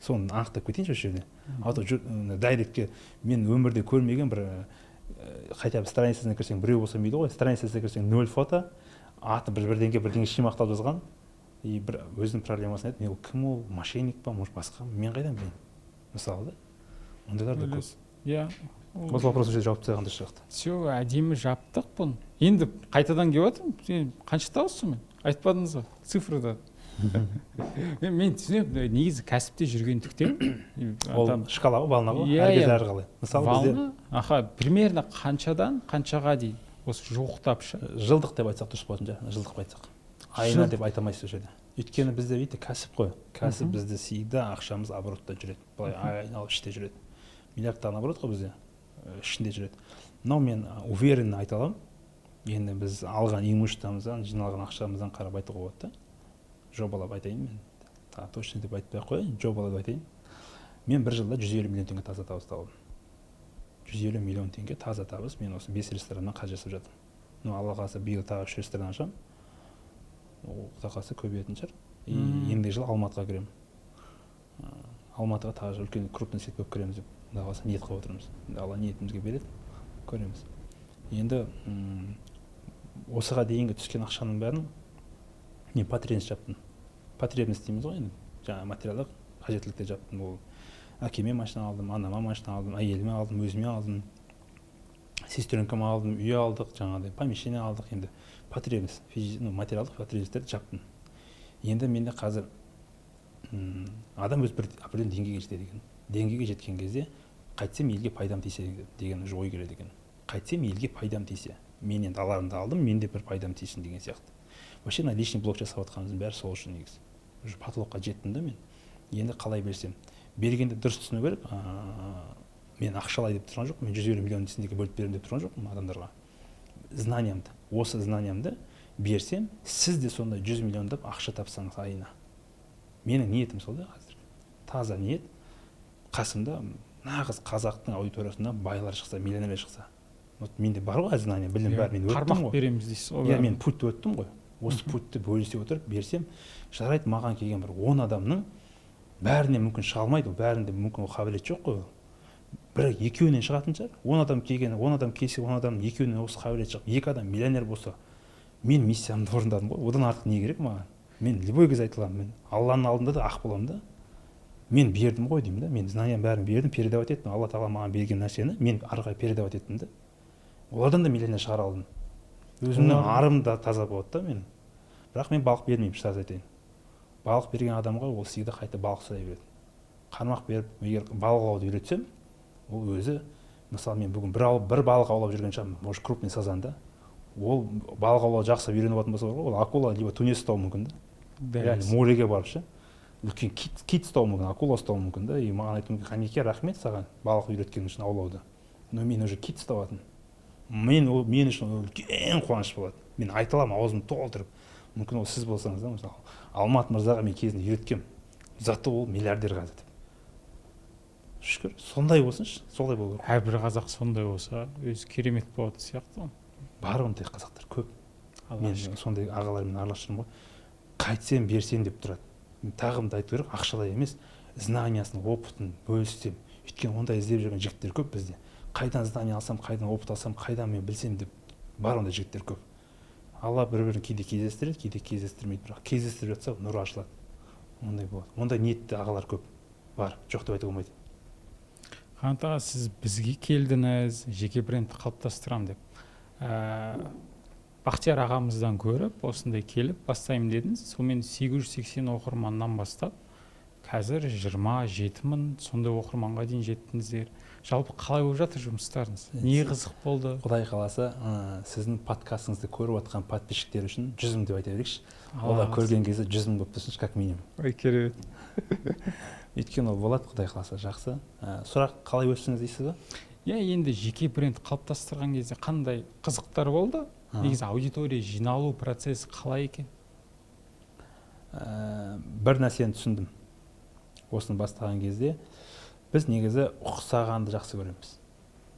Соны анықтап кетейінші осы жерде. Дайректке мен өмірде көрмеген бір хотя бы страницасына кірсең біреу болса мейлі ғой, страницасына кірсең 0 фото, аты бірдеңе шимақтап жазған, и бір өзінің проблемасын айтып, мен кім ол, мошенник па, может басқа, мен қайдан білейін. Мысалы да, ондайлар да көп. Иә. Осы вопрос уже жауап тастаған дұрыс сияқты. Все, әдемі жаптық бұны. Енді қайтадан келіп жатырмын. Сен қанша табасың мен? Айтпадыңыз ғой, цифрда. Мен түсінемін, негізі кәсіпте жүргендіктен. Ол шкала ғой, бална ғой, әркез әрқалай. Мысалы бізде примерно қаншадан қаншаға дейін осы жуықтапшы. Жылдық деп айтсақ дұрыс болатын жаңа, жылдық айтсақ. Айына деп айта алмайсыз ол жерде. Өйткені бізде видите, кәсіп қой. Кәсіп бізде всегда ақшамыз оборотта жүреді. Былай айналып іште жүреді. Миллиардтан оборот қой бізде, ішінде жүреді. Мынау мен уверенно айта аламын. Енді біз алған имуществомыздан, жиналған ақшамыздан қарап айтуға болады да. Жобалап айтайын мен. Точно деп айтпай ақ қояйын, жобалап айтайын. Мен бір жылда 150 миллион теңге таза табыс табылдым. 150 миллион теңге таза табыс мен осы 5 рестораннан қаржы жасап жатырмын. Ну, Алла қаласа биыл тағы 3 ресторан ашамын. Құдай қаласа көбейетін шығар. Ендігі жылы Алматыға кіремін. Алматыға тағы үлкен крупный сеть болып кіреміз деп Құдай қаласа ниет қылып отырмыз. Алла ниетімізге береді, көреміз. Енді осыға дейінгі түскен ақшаның бәрін мен потребность жаптым. Потребность дейміз ғой енді. Жаңа материалдық қажеттілікте жаптым. Ол әкеме машина алдым, анама машина алдым, әйеліме алдым, өзіме алдым, сестренкама алдым, үй алдық, жаңағыдай помещение алдық. Енді потребность, материалдық потребностьтерді жаптым. Енді менде қазір адам өз бір определенный деңгейге жетеді екен. Деңгейге жеткен кезде қайтсем елге пайдам тисе деген ой келеді екен. Қайтсем елге пайдам тисе. Мен енді аларымды алдым, менде бір пайдам тисін деген сияқты. Вообще мына личный блог жасап жатқанымыздың бәрі сол үшін негізі. Уже потолокқа жеттім да мен. Енді қалай берсем. Бергенде дұрыс түсіну керек. Мен ақшалай деп тұрған жоқпын. Мен 150 миллион теңге бөліп беремін деп тұрған жоқпын адамдарға. Знаниямды, осы знаниямды берсем, сіз де сонда 100 миллиондап ақша тапсаңыз айына. Менің ниетім сол да қазір. Таза ниет. Қасымда нағыз қазақтың аудиториясында байлар шықса, миллионерлер шықса. Вот менде бар ғой знание, білім бар, мен өттім ғой. Қармақ береміз дейсіз ғой. Иә, мен путті өттім ғой. Осы путті бөлісе отырып берсем, жарайды маған келген бір 10 адамның бәріне мүмкін шыға алмайды, бәрінде мүмкін қабілет жоқ қой. Бір екеуінен шығатын шығар. 10 адам келген, 10 адам келсе, 10 адам екеуінен осы қабілет шығып, 2 адам миллионер болса, мен миссиямды орындадым ғой. Одан артық не керек маған? Мен любой кезде айта аламын, мен Алланың алдында да ақ боламын да. Мен бердім ғой деймін да. Мен знаниям бәрін бердім, передавать еттім. Алла тағала маған берген нәрсені мен ары қарай передавать еттім да. Олардан да миллионер шығара алдым. Өзімнің арым да таза болады да мен. Бірақ мен балық бермеймін, шын айтайын. Балық берген адамға ол всегда қайта балық сұрай береді. Қармақ беріп, егер балық аулауды үйретсем, ол өзі, мысалы мен бүгін бір балық аулап жүрген шығармын, может крупный сазан да. Ол балық аулауды жақсы үйреніп алатын болса, ол акула либо тунец ұстауы мүмкін да. Яғни мореге барып ше. Үлкен кит ұстауы мүмкін, акула ұстауы мүмкін да. И маған айтуым керек, Хамеке, рахмет саған балық үйреткенің үшін аулауды. Но мен уже кит ұставатын. Мен үшін үлкен қуаныш болады. Мен айта аламын аузымды толтырып. Мүмкін ол сіз болсаңыз да, мысалы, Алмат мырзаға мен кезінде үйреткем. Зато ол миллиардер қазір деп. Шүкір, сондай болсыншы, солай болу керек. Әрбір қазақ сондай болса, өзі керемет болады сияқты. Бар ондай қазақтар көп. Мен сондай ағалармен араласып жүрмін ғой. Қайтсем, берсем деп тұрады. Тағымды айту керек, ақшалай емес, знаниясын, опытын бөліссем. Өйткені ондай іздеп жүрген жігіттер көп бізде. Қайдан знания алсам, қайдан опыт алсам, қайдан мен білсем деп бар ондай жігіттер көп. Алла бір-бірін кейде кездестіреді, кейде кездестірмейді, бірақ кездестіріп жатса нұры ашылады. Ондай болады. Ондай ниетті ағалар көп бар, жоқ деп айтуға болмайды. Қанат аға, сіз бізге келдіңіз, жеке брендті қалыптастырамын деп. Бақтияр ағамыздан көріп, осындай келіп бастаймын дедіңіз. Сонымен 880 оқырманнан бастап, қазір 27 мың сондай оқырманға дейін жеттіңіздер. жалпы қалай болып жатыр жұмыстарыңыз, не қызық болды? Құдай қаласа сіздің подкастыңызды көріп отқан подписчиктер үшін 100 мың деп айта берейікші. Олар көрген кезде 100 мың болып тұрсыншы как минимум. Ой, керемет. Өйткені ол болады, құдай қаласа, жақсы. Сұрақ қалай өстіңіз дейсіз ба? Енді жеке бренд қалыптастырған кезде қандай қызықтар болды? Негізі аудитория жиналу процесі қалай екен? Бір нәрсені түсіндім. Осыны бастаған кезде біз негізі ұқсағанды жақсы көреміз.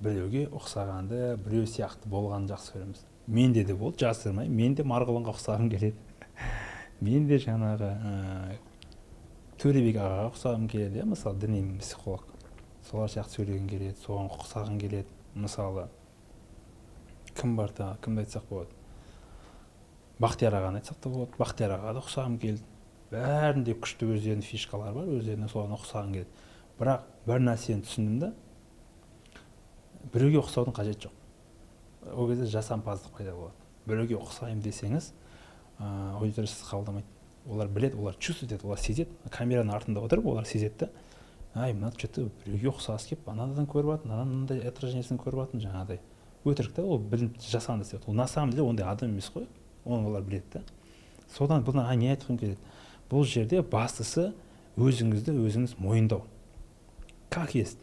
Біреуге ұқсағанды, біреу сияқты болғанды жақсы көреміз. Менде де болды, жасырмай, мен де Марғұланға ұқсағым келеді. Мен де жаңағы Төребек ағаға ұқсағым келеді, мысалы діни психолог. Солар сияқты сөйлеген келеді, соған ұқсағым келеді. Мысалы кім бар тағы, кімді айтсақ болады? Бақтияр ағаны айтсақ та болады. Бақтияр ағаға да ұқсағым келді. Бәрінде күшті өздерінің фишкалары бар, өздеріне соған ұқсағым келеді. Бірақ бір нәрсені түсіндім да, біреуге ұқсаудың қажеті жоқ. Ол кезде жасампаздық пайда болады. Біреуге ұқсаймын десеңіз, аудитория сізді қабылдамайды. Олар біледі, олар чувствует, олар сезеді. Камераның артында отырып, олар сезеді да. Ай, мына что-то біреуге ұқсағысы келіп, анадан көріп атын, мынандай отражениесін көріп атын, жаңағыдай. Өтірік та, ол білім жасанды істейді. Ол на самом деле ондай адам емес қой. Оны олар біледі да. Содан бұны не айтқым келеді? Бұл жерде бастысы өзіңізді өзіңіз мойындау. Как есть?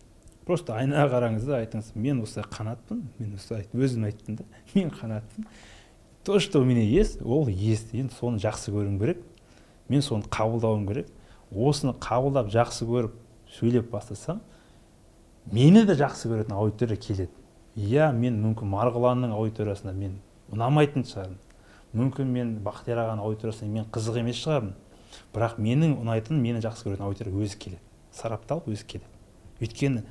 Просто айнаға қараңыз да айтыңыз, мен осылай қанатпын, мен осылай өзім айттым да, мен қанатпын. То, что у меня есть, ол есть. Енді соны жақсы көруім керек. Мен соны қабылдауым керек. Осыны қабылдап жақсы көріп, сөйлеп бастасам, мені де жақсы көретін аудитория келеді. Иә, мен мүмкін Марғұланның аудиториясында мен ұнамайтын шығармын. Мүмкін мен Бақтияр ағаның аудиториясында мен қызық емес шығармын. Бірақ менің ұнайтын, мені жақсы көретін аудитория өзі келеді. Сарапталып өзі келеді. Өйткені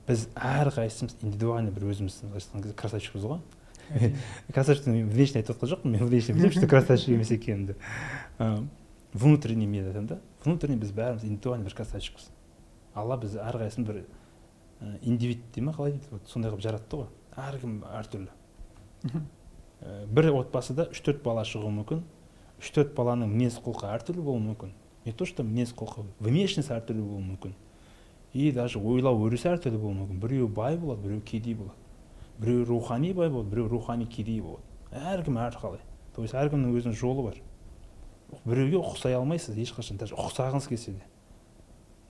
біз әрқайсымыз индивидуальный бір өзіміздің красавчикпіз ғой. Красавчиктің внешне айтып отқан жоқпын, мен внешне білемін, что красавчик емес екенімді. Внутренний мен айтамын да. Внутренний біз бәріміз индивидуальный бір красавчикпіз. Алла біз әрқайсымыз бір индивид дей ма, қалай дейді, сондай қылып жаратты ғой. Әркім әртүрлі. Бір отбасыда 3-4 бала шығуы мүмкін. 3-4 баланың мінез құлқы әртүрлі болуы мүмкін. Не то, что мінез құлқы, внешность әртүрлі болуы мүмкін. И даже ойлау өрісі әртүрлі болуы мүмкін. Біреу бай болады, біреу кедей болады. Біреу рухани бай болады, біреу рухани кедей болады. Әркім әрқалай. То есть әркімнің өзінің жолы бар. Біреуге ұқсай алмайсыз ешқашан, даже ұқсағыңыз келсе де.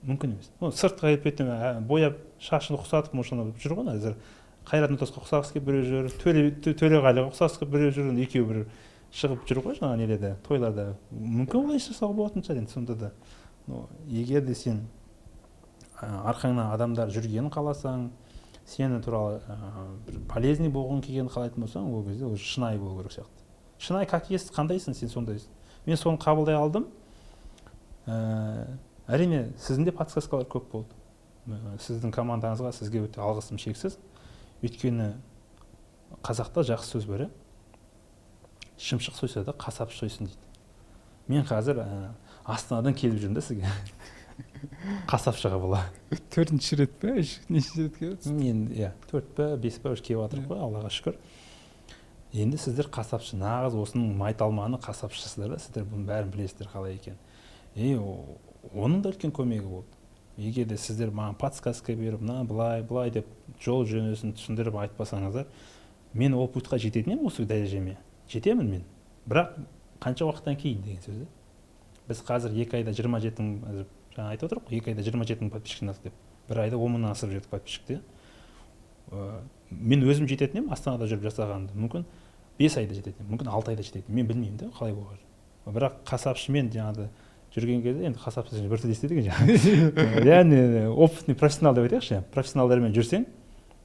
Мүмкін емес. Сыртқа келіп бояп шашын ұқсатып жүр ғой әзір. Қайрат Нұртасқа ұқсағысы келіп біреу жүр, Төлеғалиға ұқсағысы келіп біреу жүр, екеуі бір шығып жүр ғой жаңағы нелерде, тойларда. Мүмкін олай жасауға болатын шығар енді сонда да. Егер де сен арқаңнан адамдар жүргенін қаласаң, сені туралы полезный болғың келгенін қалайтын болсаң, ол кезде ол шынайы болу керек сияқты. Шынайы как есть, қандайсың, сен сондайсың. Мен соны қабылдай алдым. Әрине, сіздің де подсказкалар көп болды. Сіздің командаңызға сізге өте алғысым шексіз. Өйткені қазақта жақсы сөз бар, шымшық сойса да қасап сойсын дейді. Мен қазір Астанадан келіп жүрмін да сізге. Қасапшыға бола. 4-ші рет пе? Неше рет келіп отырсыз? Мен 4 пе, 5 пе келіп жатырмық қой, Аллаға шүкір. Енді сіздер қасапшы, нағыз осының майталманы қасапшысыздар да, сіздер бұның бәрін білесіздер қалай екен. Оның да үлкен көмегі болды. Егер де сіздер маған подсказка беріп, былай деп жол жөнесін түсіндіріп айтпасаңыздар, мен ол путқа жететін едім осы дәрежеме. Жетемін мен. Бірақ қанша уақыттан кейін деген сөз. Біз қазір 2 айда 27 мың, жаңа айтып отырмық, 2 айда 27 мың подписчик насып деп. 1 айда 10 мыңнан асырып жеттік подписчикті. Мен өзім жететін едім Астанада жүріп жасағанды. Мүмкін 5 айда жететін, мүмкін 6 айда жететін. Мен білмеймін да қалай болар. Бірақ қасапшымен жаңағы жүрген кезде енді қасапсыз бір тіл естеді екен жаңағы. Яғни опытный профессионал деп айтайықшы, профессионалдармен жүрсең,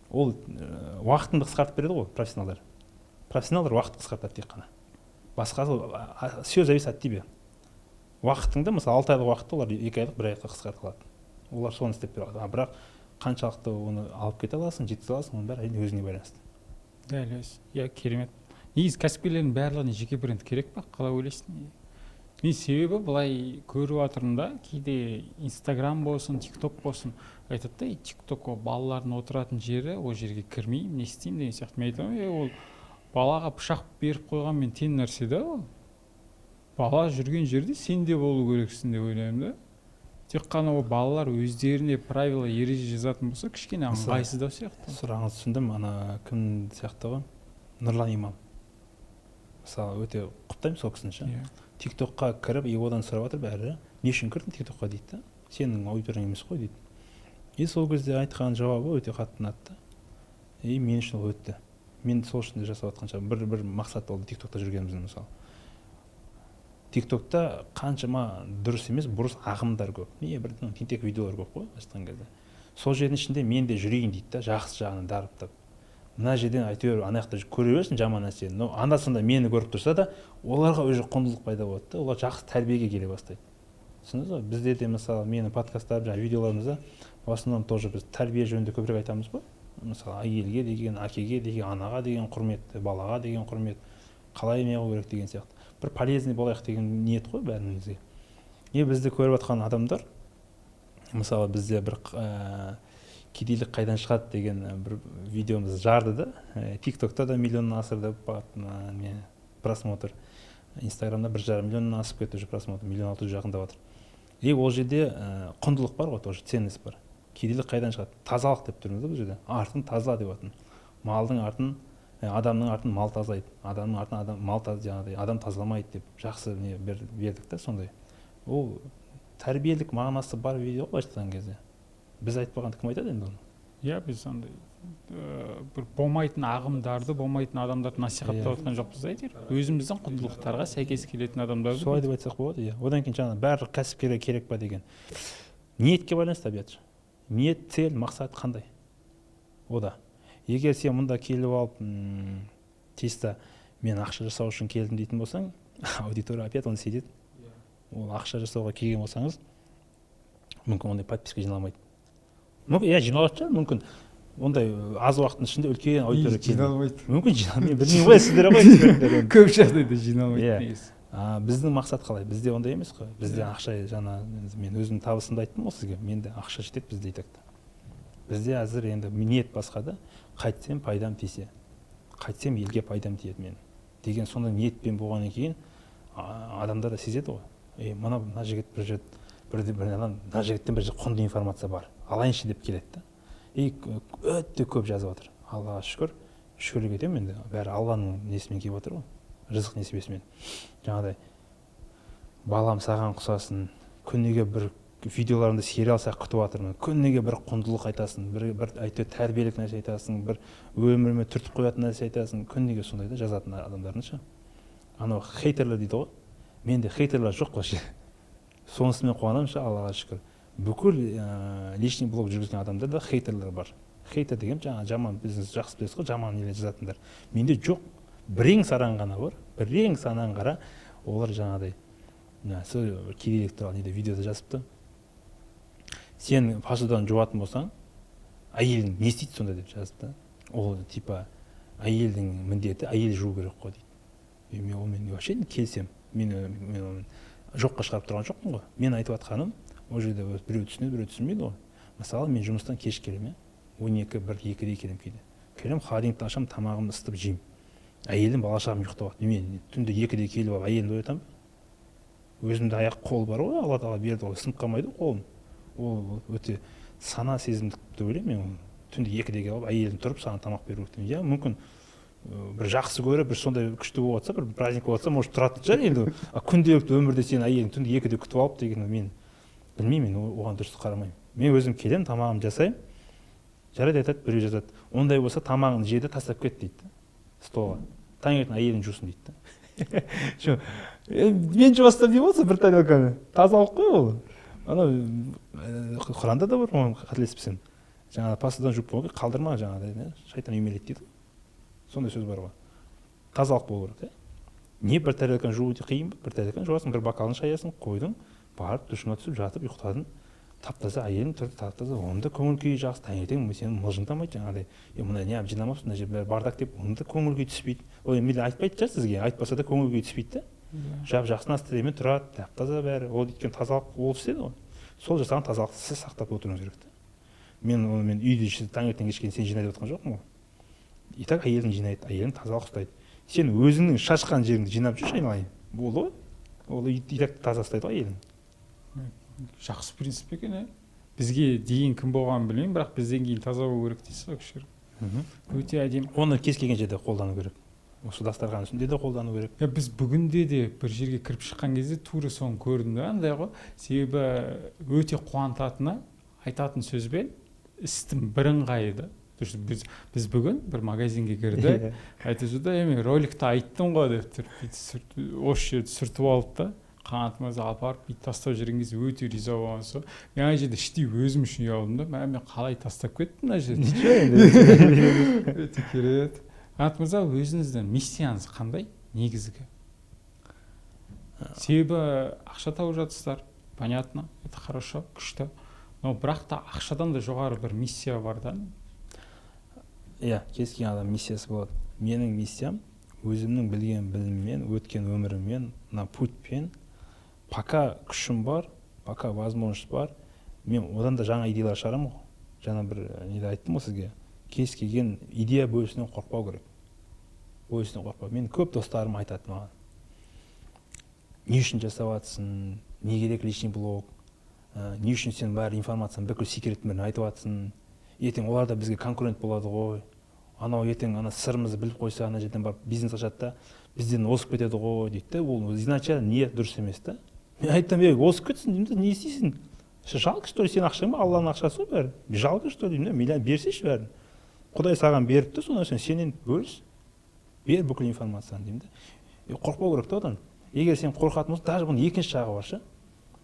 ол уақытыңды қысқартып береді ғой профессионалдар. Профессионалдар уақытты қысқартады тек қана. Басқасы все зависит от тебя. Уақытыңды, мысалы 6 айлық уақытты олар 2 айлық, 1 айлыққа қысқартып алады. Олар соны істеп береді. Бірақ қаншалықты оны алып кете аласың, жеткізе аласың, оның бәрі өзіңе байланысты. Дәл өзі. Керемет. Негізі кәсіпкерлердің барлығына жеке бренд керек па? Қалай ойлайсың? Мен себебі былай көріп жатырмын да, кейде Instagram болсын, TikTok болсын, айтады да, TikTok балалардың отыратын жері, ол жерге кірмеймін, не істеймін деген сияқты. Мен айтамын, ол балаға пышақ беріп қойған мен тең нәрсе да ол. Бала жүрген жерде сен де болу керексің деп ойлаймын да. тек қана ол балалар өздеріне правила ереже жазатын болса кішкене ыңғайсыздау сияқты. Сұрағыңызды түсіндім. Ана кім сияқты ғой, Нұрлан Имам мысалы өте құптаймын сол кісіні ше. тиктокқа кіріп одан сұрап жатыр бәрі, не үшін кірдің тиктокқа дейді да, сенің аудиторияң емес қой дейді. И сол кезде айтқан жауабы өте қатты ұнады. И мен үшін ол өтті. Мен сол үшін де жасап жатқан шығармын. бір мақсат болды тиктокта жүргеніміздің. Мысалы тиктокта қаншама дұрыс емес бұрыс ағымдар көп, не бір тентек видеолар көп қой айтқан кезде. Сол жердің ішінде мен де жүрейін дейді да, жақсы жағынан дарыптап. Мына жерден әйтеуір ана жақта көре берсін жаман нәрсені, но анда-санда мені көріп тұрса да оларға уже құндылық пайда болады да, олар жақсы тәрбиеге келе бастайды. Түсіндіңіз ба? Бізде де мысалы менің подкасттарым, жаңағы видеоларымызда в основном тоже біз тәрбие жөнінде көбірек айтамыз ғой. Мысалы әйелге деген, әкеге деген, анаға деген құрмет, балаға деген құрмет, қалай неғу керек деген сияқты. Бір полезный болайық деген ниет қой бәрімізге. Бізді көріп жатқан адамдар, мысалы бізде бір кедейлік қайдан шығады деген бір видеомыз жарды да, тиктокта да миллионнан асырды просмотр, инстаграмда 1,5 миллионнан асып кетті уже просмотр, 1,6 миллион жақындап жатыр. Ол жерде құндылық бар ғой, тоже ценность бар. Кедейлік қайдан шығады? Тазалық деп тұрмыз да бұл жерде. Артын тазала деп жатыр. Малдың артын, адамның артын мал тазалайды, адамның артын мал тазалайды, адам тазаламайды деп жақсы не бердік та сондай. Ол тәрбиелік мағынасы бар видео ғой айтқан кезде. Біз айтпағанды кім айтады енді оны? Біз андай бір болмайтын ағымдарды, болмайтын адамдарды насихаттап отқан жоқпыз әйтеуір. Өзіміздің құндылықтарға сәйкес келетін адамдарды. Солай деп айтсақ болады, Одан кейін жаңа бәрі кәсіпкерге керек па деген. Ниетке байланысты табиғат. Ниет, цель, мақсат қандай? Ода. Егер сен мұнда келіп алып, чисто мен ақша жасау үшін келдім дейтін болсаң, аудитория опять оны сейдет. Ол ақша жасауға келген болсаңыз, мүмкін ондай подписка жиналамайды. Жиналатын шығар, мүмкін ондай аз уақыттың ішінде үлкен аудитория жиналмайды. Мүмкін жиналмайды. Білмеймін ғой, сіздер ғой. Көп жағдайда жиналмайды. Біздің мақсат қалай? Бізде ондай емес қой. Бізде ақша, жаңа мен өзім табысымды айттым ғой сізге. Менде ақша жетеді бізде айтады. Бізде әзір енді ниет басқа да, қайтсем пайдам тисе, қайтсем елге пайдам тиеді мен деген сондай ниетпен болғаннан кейін адамдар да сезеді ғой. Мына жігіт мына жігіттен бір құнды информация бар, алайыншы деп келеді да. Өте көп жазып жатыр. Аллаға шүкір, шүкірлік етемін енді. Бәрі Алланың несімен келіп отыр ғой, рызық несібесімен. Жаңағыдай балам саған ұқсасын, күніне бір видеоларында сериал сияқты күтіп жатырмын. Күніне бір құндылық айтасың, бір әйтеуір тәрбиелік нәрсе айтасың, бір өміріме түртіп қоятын нәрсе айтасың. Күніне сондай да жазатын адамдардың ше. Анау хейтерлер дейді ғой. Менде хейтерлер жоқ вообще. Сонысымен қуанамын ше, Аллаға шүкір. Бүкіл личный блог жүргізген адамдарда хейтерлер бар. Хейтер деген жаңа жаман бизнес жақсы білесіз ғой, жаман нелер жазатындар. Менде жоқ. Бірең саран ғана бар. Бірең санан қара. Олар жаңағыдай кедейлік туралы видеода жазыпты. Сен посудан жуатын болсаң, әйелің не істейді сонда деп жазыпты. Ол типа әйелдің міндеті әйел жуу керек қой дейді. Мен вообще келсем, мен жоққа шығарып тұрған жоқпын ғой. Мен айтып жатқаным, ол жерде біреу түсінеді, біреу түсінбейді ғой. Мысалы, мен жұмыстан кеш келем, 12-1-2-де келем кейде. Келем, холодильникті ашам, тамағымды ысытып жеймін. Әйелім бала шағам ұйықтап жатыр. Мен түнде 2-де келіп алып әйелімді оятамын. Өзімде аяқ қол бар ғой, Алла тағала берді ғой, сынып қалмайды қолым. Ол өте сана сезімдікті ойлаймын мен. Түнде 2-де келіп алып әйелім тұрып саған тамақ беру керек. Мүмкін бір жақсы көріп, бір сондай күшті болып жатса, бір праздник болып жатса, может тұратын шығар енді. Күнделікті өмірде сен әйелің түнде 2-де күтіп алып деген мен білмеймін, оған дұрыс қарамаймын. Мен өзім келем, тамағымды жасаймын. Жарайды айтады, біреу жазады. Ондай болса тамағын жеді, тастап кет дейді. Столға. Таңертең әйелің жусын дейді. Мен жуастап не болса бір тарелканы. Тазалық қой ол. Құранда да бар, қателеспесем. Жаңа посудан жуып болған қалдырма жаңағыдай, шайтан үймелейді дейді. Сондай сөз бар ғой. Тазалық болу керек. Не бір тарелканы жуу қиын ба? Бір тарелканы жуасың, бір бокалын шаясың, қойдың, барып душыңа түсіп жатып ұйықтадың. Тап-таза әйелің тұрды, тап-таза, онда көңіл күйі жақсы. Таңертең сені мылжыңдамайды жаңағыдай. Мына не жинамапсың, мына жер бардак деп, онда көңіл күй түспейді. Ой, мен айтпайды шығар сізге, айтпаса да көңіл күй түспейді да. Жақсы настроениемен тұрады, тап-таза бәрі. Ол өйткені тазалық ол істеді ғой. Сол жасаған тазалықты сіз сақтап отыруыңыз керек та. Мен үйде таңертең кешке сен жинай деп отқан жоқпын ғой. И так әйелің жинайды, әйелің тазалық ұстайды. Сен өзіңнің шашқан жеріңді жинап жүрші айналайын. Болды ғой. Ол и так таза ұстайды ғой әйелің. жақсы принцип екен. Бізге дейін кім болғанын білмеймін, бірақ бізден кейін таза болу керек дейсіз ғой кішігірім. Өте әдемі. Оны кез келген жерде қолдану керек. Осы дастархан үстінде де қолдану керек. Біз бүгінде де бір жерге кіріп шыққан кезде тура соны көрдім да, андай ғой. Себебі өте қуантатыны айтатын сөзбен істің бірыңғайы да. Біз бүгін бір магазинге кірді, айтып да, мен роликті айттым ғой деп тұр. Осы жерді сүртіп алып та, қанатымызды алып барып бүйтіп тастап жүрген кезде өте риза болған соң. Мен ана жерде іштей өзім үшін ұялдым да, мен қалай тастап кеттім мына жерде. Өте керемет. Қанат мырза, өзіңіздің миссияңыз қандай негізгі? Себебі ақша тауып жатсыздар, понятно, это хорошо, күшті. Но бірақ та ақшадан да жоғары бір миссия бар да. Иә, кез келген адам миссиясы болады. Менің миссиям өзімнің білген біліммен, өткен өміріммен, мына путьпен, пока күшім бар, пока возможность бар, мен одан да жаңа идеялар шығарамын ғой. Жаңа бір неде айттым ғой сізге. Кез келген идея бөлісінен қорықпау керек. Бөлісінен қорықпау. Мен көп достарым айтады маған. Не үшін жасап жатсың? Не керек личный блог? Не үшін сен бәрі информацияны бүкіл секретін бәрін айтып жатсың? Ертең олар да бізге конкурент болады ғой. Анау ертең ана сырымызды біліп қойса, ана жерден барып бизнес ашады да, бізден озып кетеді ғой дейді. Ол изначально ниет дұрыс емес та. Мен айттым, озып кетсін деймін, не істейсің? Жалко, что ли, сен ақшаң ба? Алланың ақшасы ғой бәрі. Жалко, что ли, деймін, миллион берсейші бәрін. Құдай саған беріпті, содан соң сенен бөліс. Бер бүкіл информацияны деймін да. Қорықпау керек та одан. Егер сен қорқатын болсаң, даже бұның екінші жағы бар ше.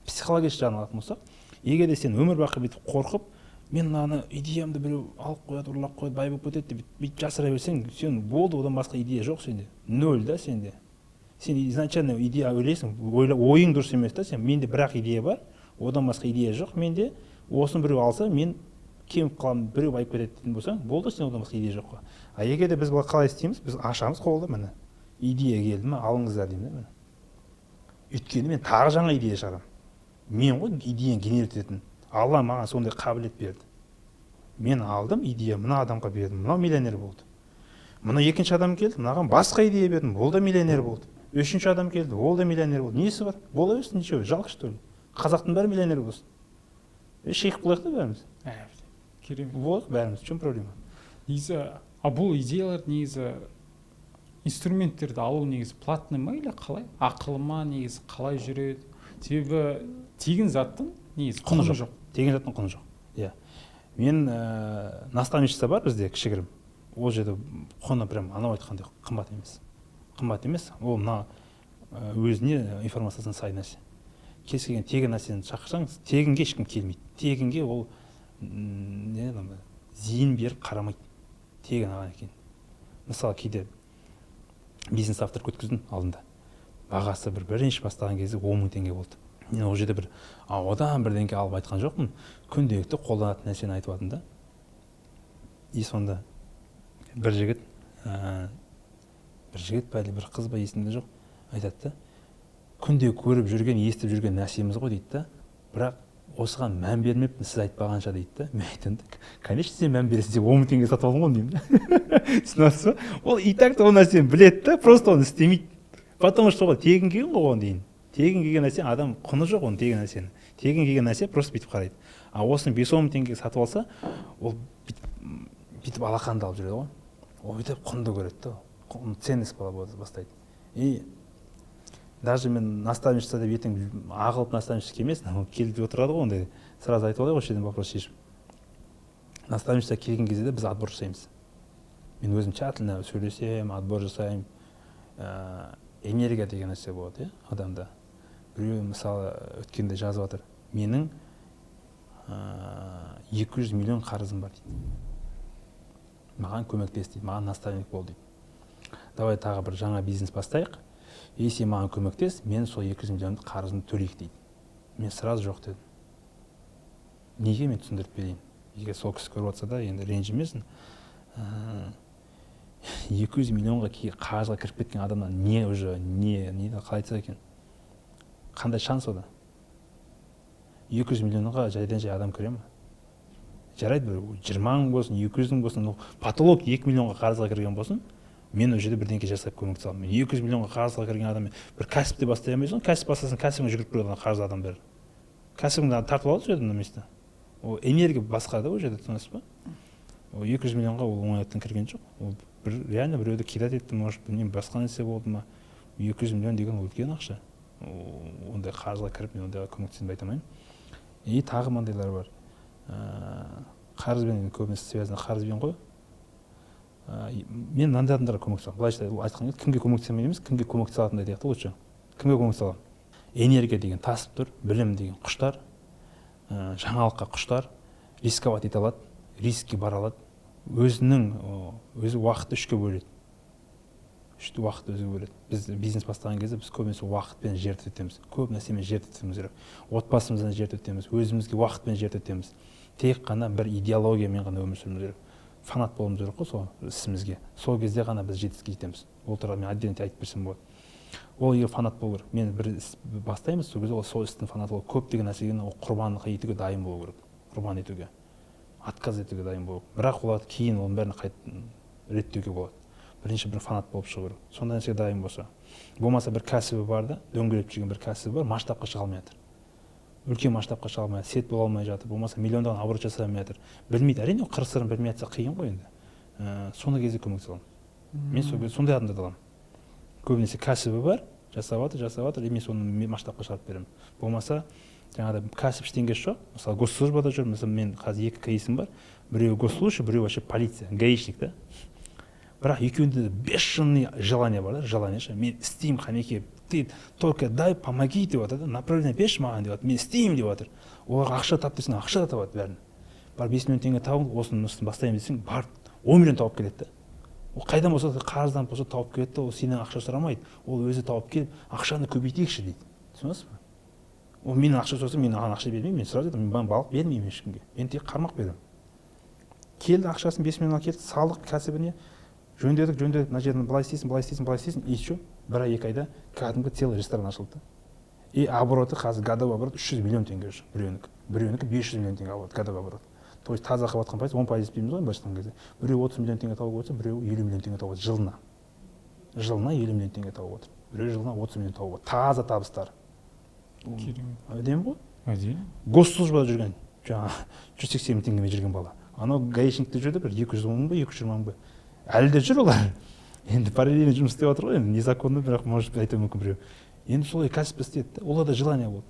Психологический жағын алатын болсақ, егер де сен өмір бақи бүйтіп қорқып, мен мынаны идеямды біреу алып қояды, ұрлап қояды, бай болып кетеді деп бүйтіп жасыра берсең, сен болды, одан басқа идея жоқ сенде. Нөл да сенде. Сен изначально идея ойлайсың, ойың дұрыс емес та, сен менде бірақ идея бар, одан басқа идея жоқ менде. Осыны біреу алса, мен кеміп қаламын, біреу байып кетеді дейтін болсаң, болды, сен одан басқа идея жоқ қой. А егер де біз былай қалай істейміз? Біз ашамыз қолда, міне. Идея келді ме, алыңыздар деймін да, міне. Өйткені мен тағы жаңа идея шығарамын. Мен ғой идеяны генерировать ететін. Алла маған сондай қабілет берді. Мен алдым идея, мына адамға бердім, мынау миллионер болды. Мына екінші адам келді, мынаған басқа идея бердім, ол да миллионер болды. Үшінші адам келді, ол да миллионер болды. Несі бар? Бола берсін, ничего, жалко что ли? Қазақтың бәрі миллионер болсын. Шейх болайық та бәріміз. Керемет. Болайық бәріміз, в чем проблема? Негізі, бұл идеялар негізі инструменттерді алу негізі платный ма или қалай? Ақылы ма негізі қалай жүреді? Себебі тегін заттың негізі құны жоқ. Тегін заттың құны жоқ. Иә. Мен наставничество бар бізде кішігірім. Ол жерде құны прям анау айтқандай қымбат емес. Қымбат емес. Ол мына өзіне информациясын сай нәрсе. Кез келген тегін нәрсені шақырсаңыз, тегінге ешкім келмейді. Тегінге ол зейін беріп қарамайды. Тегін алған екен. Мысалы кейде бизнес автор өткіздің алдында. Бағасы бірінші бастаған кезде 10 мың теңге болды. Мен ол жерде одан бірдеңке алып айтқан жоқпын. Күнделікті қолданатын нәрсені айтып жатырмын да. И сонда бір жігіт бәле бір қыз ба есімде жоқ, айтады да, күнде көріп жүрген, естіп жүрген нәрсеміз ғой дейді да, бірақ осыған мән бермеппін сіз айтпағанша дейді да. Мен айттым да, конечно сен мән бересің, сен 10 мың теңге сатып алдың ғой деймін да. Түсінесіз ба? Ол и так та ол нәрсені біледі да, просто оны істемейді. Потому что ол тегін келген ғой оған дейін. Тегін келген нәрсе, адам құны жоқ оның тегін нәрсені. Тегін келген нәрсе просто бүйтіп қарайды. А осыны 5-10 мың теңгеге сатып алса, ол бүйтіп алақанды алып жүреді ғой. Ол бүйтіп құнды көреді да. Ценность бастайды. И даже мен наставничество деп ертең ағылып наставничество емес, келіп отырады ғой ондай. Сразу айтып алайық, осы жерден вопрос шешіп. Наставничество келген кезде біз отбор жасаймыз. Мен өзім тщательно сөйлесем, отбор жасаймын. Энергия деген нәрсе болады, адамда. Біреу мысалы өткенде жазып жатыр. Менің 200 миллион қарызым бар дейді. Маған көмектес дейді, маған наставник бол дейді. Давай тағы бір жаңа бизнес бастайық. Сен маған көмектес, мен сол 200 миллионды қарызымды төлейік дейді. Мен сразу жоқ дедім. Неге мен түсіндіріп берейін? Егер сол кісі көріп отырса да, енді ренжімесін. 200 миллионға қарызға кіріп кеткен адамнан қалай айтса екен? Қандай шанс ода? 200 миллионға жайдан жай адам кіре ме? Жарайды бір 20 мың болсын, 200 мың болсын, потолок 2 миллионға қарызға кірген болсын, мен ол жерде бірдеңке жасап көмектесе аламын. 200 миллионға қарызға кірген адам бір кәсіпті бастай алмайсың, кәсіп бастасаң, кәсібіңе жүгіріп келеді қарыз адам бәрі. кәсібіңді тартып алады сол жерден на месте. Ол энергия басқа да ол жерде, түсінесіз ба? Ол 200 миллионға ол оңайлықтан кірген жоқ. Ол реально біреуді кидать етті, может, білмеймін, басқа нәрсе болды ма. 200 миллион деген үлкен ақша. Ондай қарызға кіріп, мен ондайға көмектесемін айта алмаймын. И тағы мындайлар бар. Қарызбен көбінесе связано қарызбен ғой. Мен мынандай адамдарға көмектесемін. Былайша айтқан кезде кімге көмектесемін емес, кімге көмектесе алатындай дейді лучше. Кімге көмектесе аламын? Энергия деген тасып тұр, білім деген құштар, жаңалыққа құштар, рисковать ете алады, рискке бара алады. Өзі уақытты үшке бөледі. Үшті уақытты өзі бөледі. Біз бизнес бастаған кезде біз көбінесе уақытпен жерді өтеміз. Көп нәрсемен жерді өтеміз керек. Отбасымыздан жерді өтеміз, өзімізге уақытпен жерді өтеміз. Тек қана бір идеологиямен ғана өмір сүруіміз керек. Фанат болуымыз керек қой сол ісімізге. Сол кезде ғана біз жетістікке жетеміз. Ол туралы мен отдельно айтып берсем болады. Ол егер фанат болу керек. Мен бір іс бастаймыз, сол кезде сол істің фанаты болу. Көптеген нәрсеге құрбандық етуге дайын болу керек. Құрбан етуге, отказ етуге дайын болу. Бірақ оларды кейін оның бәрін қайтадан реттеуге болады. Бірінші бір фанат болып шығу керек. Сондай нәрсеге дайын болса. Болмаса бір кәсібі бар да, дөңгелеп жүрген бір кәсібі бар, масштабқа шыға алмай жатыр. Үлкен масштабқа шыға алмай, сет бола алмай жатыр. Болмаса миллиондаған оборот жасай алмай жатыр. Білмейді, әрине қыр-сырын білмей жатса қиын ғой енді. Сондай кезде көмектесе аламын. Мен сондай адамдарды аламын. Көбінесе кәсібі бар, жасап жатыр, мен соны масштабқа шығарып беремін. Болмаса жаңағыдай кәсіп ештеңесі жоқ. Мысалы госслужбада жүр, мысалы мен қазір 2 кейсім бар. Біреуі госслужащий, біреуі вообще полиция, гаишник да. Бірақ екеуінде бешеный желание бар да, желание ше. Мен істеймін қанеке, ты только дай, помоги деп жатыр да, направление берші маған деп жатыр. Мен істеймін деп жатыр. Оларға ақша тап десең, ақша да табады бәрін. Бар 5 миллион теңге тауып, осының үстін бастаймын десең, бар 10 миллион тауып келеді да. Ол қайдан болса да қарыздан болса тауып келеді да, ол сенен ақша сұрамайды. Ол өзі тауып келіп, ақшаны көбейтейікші дейді. Түсінесіз бе? Ол менен ақша сұраса, мен оған ақша бермеймін, мен сразу айтамын, мен балық бермеймін ешкімге. Мен тек қармақ беремін. Келді ақшасын 5 миллионға келді, салдық кәсібіне, жөндедік, мына жерін былай істейсің, и еще 1-2 айда кәдімгі целый ресторан ашылды. И обороты қазір годовой оборот 300 миллион теңге уже біреуінікі 500 миллион теңге оборот, годовой оборот. То есть таза қабатқан пайыз 10% дейміз ғой бастаған кезде. Біреу 30 миллион теңге тауып отыр, біреу 50 миллион теңге тауып отыр жылына. Жылына 50 миллион теңге тауып отыр. Біреу жылына 30 миллион тауып отыр. Таза табыстар. Әдемі ғой? Әдемі. Госслужбада жүрген, жаңа 180 мың теңгемен жүрген бала. Анау гаишникте жүрді бір 210 мың ба, 220 мың ба. Әлі де жүр олар. Енді параллельно жұмыс істеп отыр ғой, енді незаконно, бірақ может айтуы мүмкін біреу. Енді солай кәсіп істеді, оларда желание болды.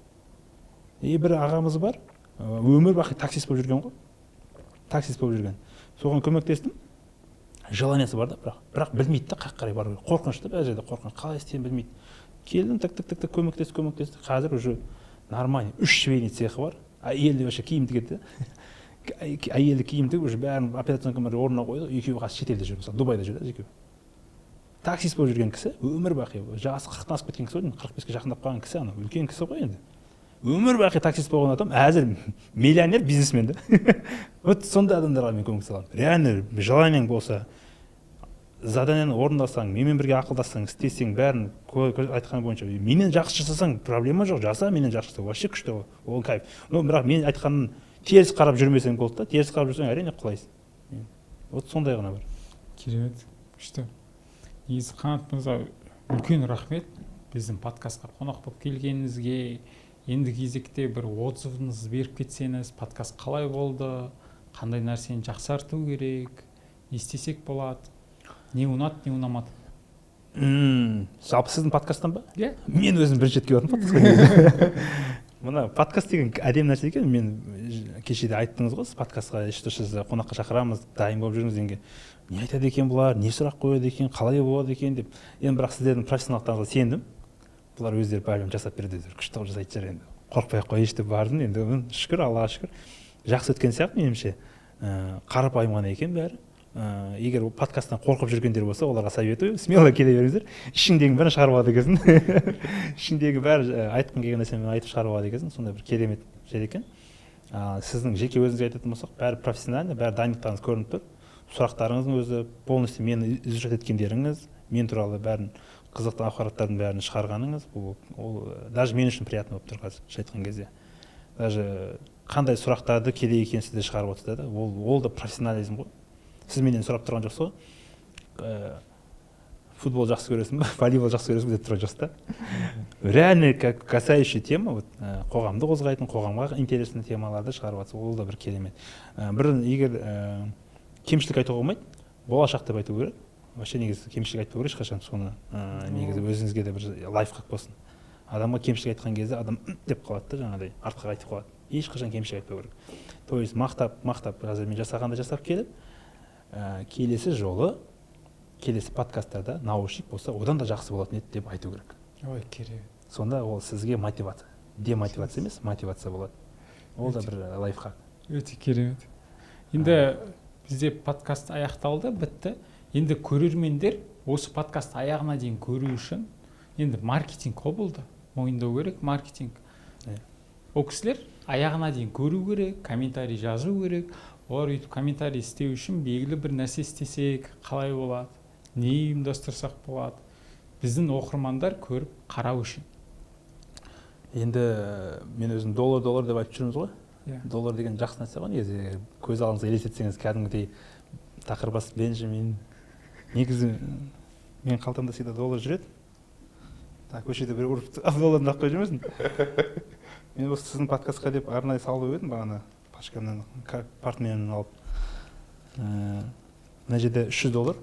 И бір ағамыз бар, өмір бақи таксист болып жүрген ғой. Таксист болып жүрген. Соған көмектестім. Желаниесі бар да, бірақ білмейді да қай қарай бару керек. Қорқынышты, бәрі жерде қорқыныш. Қалай істеймін білмейді. Келдім, так көмектесті. Қазір уже нормально. 3 швейный цехы бар. Әйелді вообще киім тігеді. Әйелді киім тігіп уже бәрін операционный камера орнына қойды. Екеуі қазір шетелде жүр, мысалы Дубайда жүр, екеуі. Таксист болып жүрген кісі, өмір бақи, жасы 40-тан асып кеткен кісі ғой, 45-ке жақындап қалған кісі, ана үлкен кісі ғой енді. Өмір бақи таксист болған адам, әзір миллионер, бизнесмен да. Вот сондай адамдарға мен көмектесе аламын. Реально желаниең болса, заданиені орындасаң, менімен бірге ақылдассаң, істесең, бәрін айтқан бойынша, менен жақсы жасасаң, проблема жоқ, жаса, менен жақсы жасау, вообще күшті ғой, ол кайф. Но бірақ мен айтқанын теріс қарап жүрмесең болды да, теріс қарап жүрсең әрине құлайсың. Вот сондай ғана бар. Керемет, күшті. Негізі Қанат мырза, үлкен рахмет біздің подкастқа қонақ болып келгеніңізге. Енді кезекте бір отзывыңызды беріп кетсеңіз, подкаст қалай болды, қандай нәрсені жақсарту керек, не істесек болады, не ұнады, не ұнамады? Жалпы сіздің подкасттан ба? Иә. Мен өзім бірінші рет келіп отырмын. Мына подкаст деген әдемі нәрсе екен. Мен кеше де айттыңыз ғой, подкастқа сіз қонаққа шақырамыз, дайын болып жүріңіз дегенге. Не айтады екен бұлар, не сұрақ қояды екен, қалай болады екен деп. Енді бірақ сіздердің профессионалдықтарыңызға сендім. Бұлар өздері бәлем жасап береді, күшті қылып жасайтын шығар енді. Қорықпай-ақ қояйыншы деп бардым, енді шүкір, Аллаға шүкір. Жақсы өткен сияқты меніңше. Қарапайым ғана екен бәрі. Егер подкасттан қорқып жүргендер болса, оларға советую, смело келе беріңіздер. Ішіңдегі бәрін шығарып алады екенсің. Ішіңдегі бәрі айтқың келген нәрсені айтып шығарып алады екенсің. Сондай бір керемет жер екен. Сіздің жеке өзіңізге айтатын болсақ, бәрі профессионально, бәрі дайындықтарыңыз көрініп тұр. Сұрақтарыңыздың өзі полностью мені изучать еткендеріңіз, мен туралы бәрін қызықты ақпараттардың бәрін шығарғаныңыз, ол даже мен үшін приятно болып тұр қазір айтқан кезде. Даже қандай сұрақтарды керек екенін сізде шығарып отырсыз да, ол да профессионализм ғой. Сіз менен сұрап тұрған жоқсыз ғой. Футбол жақсы көресің бе, волейбол жақсы көресің бе деп тұрған жоқсыз да. реально касающий тема, вот қоғамды қозғайтын, қоғамға интересный темаларды шығарып жатса, ол да бір керемет. Бір егер кемшілік айтуға болмайды, болашақ деп айту керек. Вообще негізі кемшілік айтпау керек ешқашан, соны негізі өзіңізге де бір лайфхак болсын. Адамға кемшілік айтқан кезде адам деп қалады да, жаңағыдай артқа айтып қалады. Ешқашан кемшілік айтпау керек. То есть мақтап қазір мен жасағанда жасап келіп, келесі жолы, келесі подкасттарда наушник болса, одан да жақсы болатын еді деп айту керек. Ой, керемет. Сонда ол сізге мотивация. Демотивация емес, мотивация болады. Ол да бір лайфхак. Өте керемет. Енді бізде подкаст аяқталды, бітті. Енді көрермендер осы подкаст аяғына дейін көру үшін енді маркетинг болды. Мойындау керек маркетинг. Ол кісілер аяғына дейін көру керек, комментарий жазу керек. Олар өйтіп комментарий істеу үшін белгілі бір нәрсе істесек қалай болады, не ұйымдастырсақ болады. Біздің оқырмандар көріп қарау үшін. Енді мен өзім доллар деп айтып жүрміз ғой. Доллар деген жақсы нәрсе ғой, негізі көз алдыңызға елестетсеңіз кәдімгідей тақырбас Бенджамин. Негізі мен қалтамда всегда доллар жүреді. Көшеде бір ұрып долларын алып қойып жүрмесін. Мен осы сіздің подкастқа деп арнайы салып едім бағана пашкамнан портмонемнен алып. Мына жерде $300.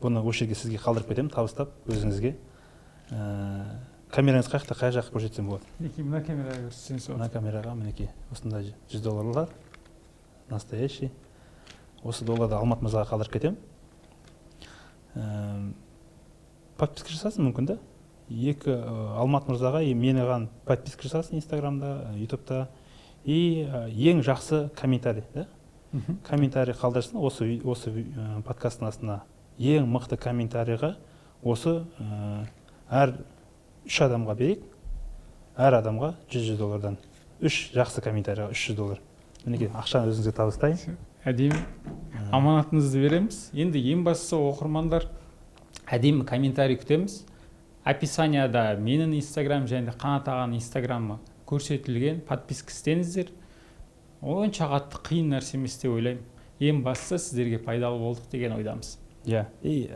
Бұны осы жерге сізге қалдырып кетемін, табыстап өзіңізге. Камераңыз қай жаққа көрсетсем болады? Мына камераға көрсетсеңіз болады. Мына камераға мінекей осындай $100. Настоящий. Осы долларды Алмат мырзаға қалдырып кетемін. Подписка жасасын мүмкін да. Алмат мырзаға меніған подписка жасасын Инстаграмда, Ютубта. И ең жақсы комментарий, да? Комментарий қалдырсын осы подкасттың астына. Ең мықты комментарийға осы әр 3 адамға берейік. Әр адамға $100. 3 жақсы комментарийға $300. Мінекей ақшаны өзіңізге табыстайын. Әдемі. Аманатыңызды береміз. Енді ең бастысы оқырмандар әдемі комментарий күтеміз. Описанияда менің Инстаграм және Қанат ағаның Инстаграмы көрсетілген, подписка істеңіздер. Онша қатты қиын нәрсе емес деп ойлаймын. Ең бастысы сіздерге пайдалы болдық деген ойдамыз. И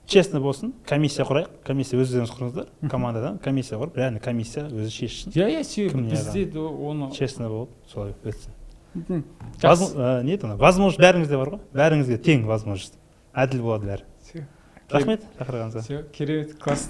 честно болсын, комиссия құрайық. Комиссия өздеріңіз құрыңыздар. Командадан комиссия құрып, реально комиссия өзі шешсін. Себебі бізде оны честно болып, солай өтсін. Жақсы. Возможность бәріңізде бар ғой? Бәріңізге тең возможность. Әділ болады бәрі. Рахмет шақырғаныңызға. Керемет, класс.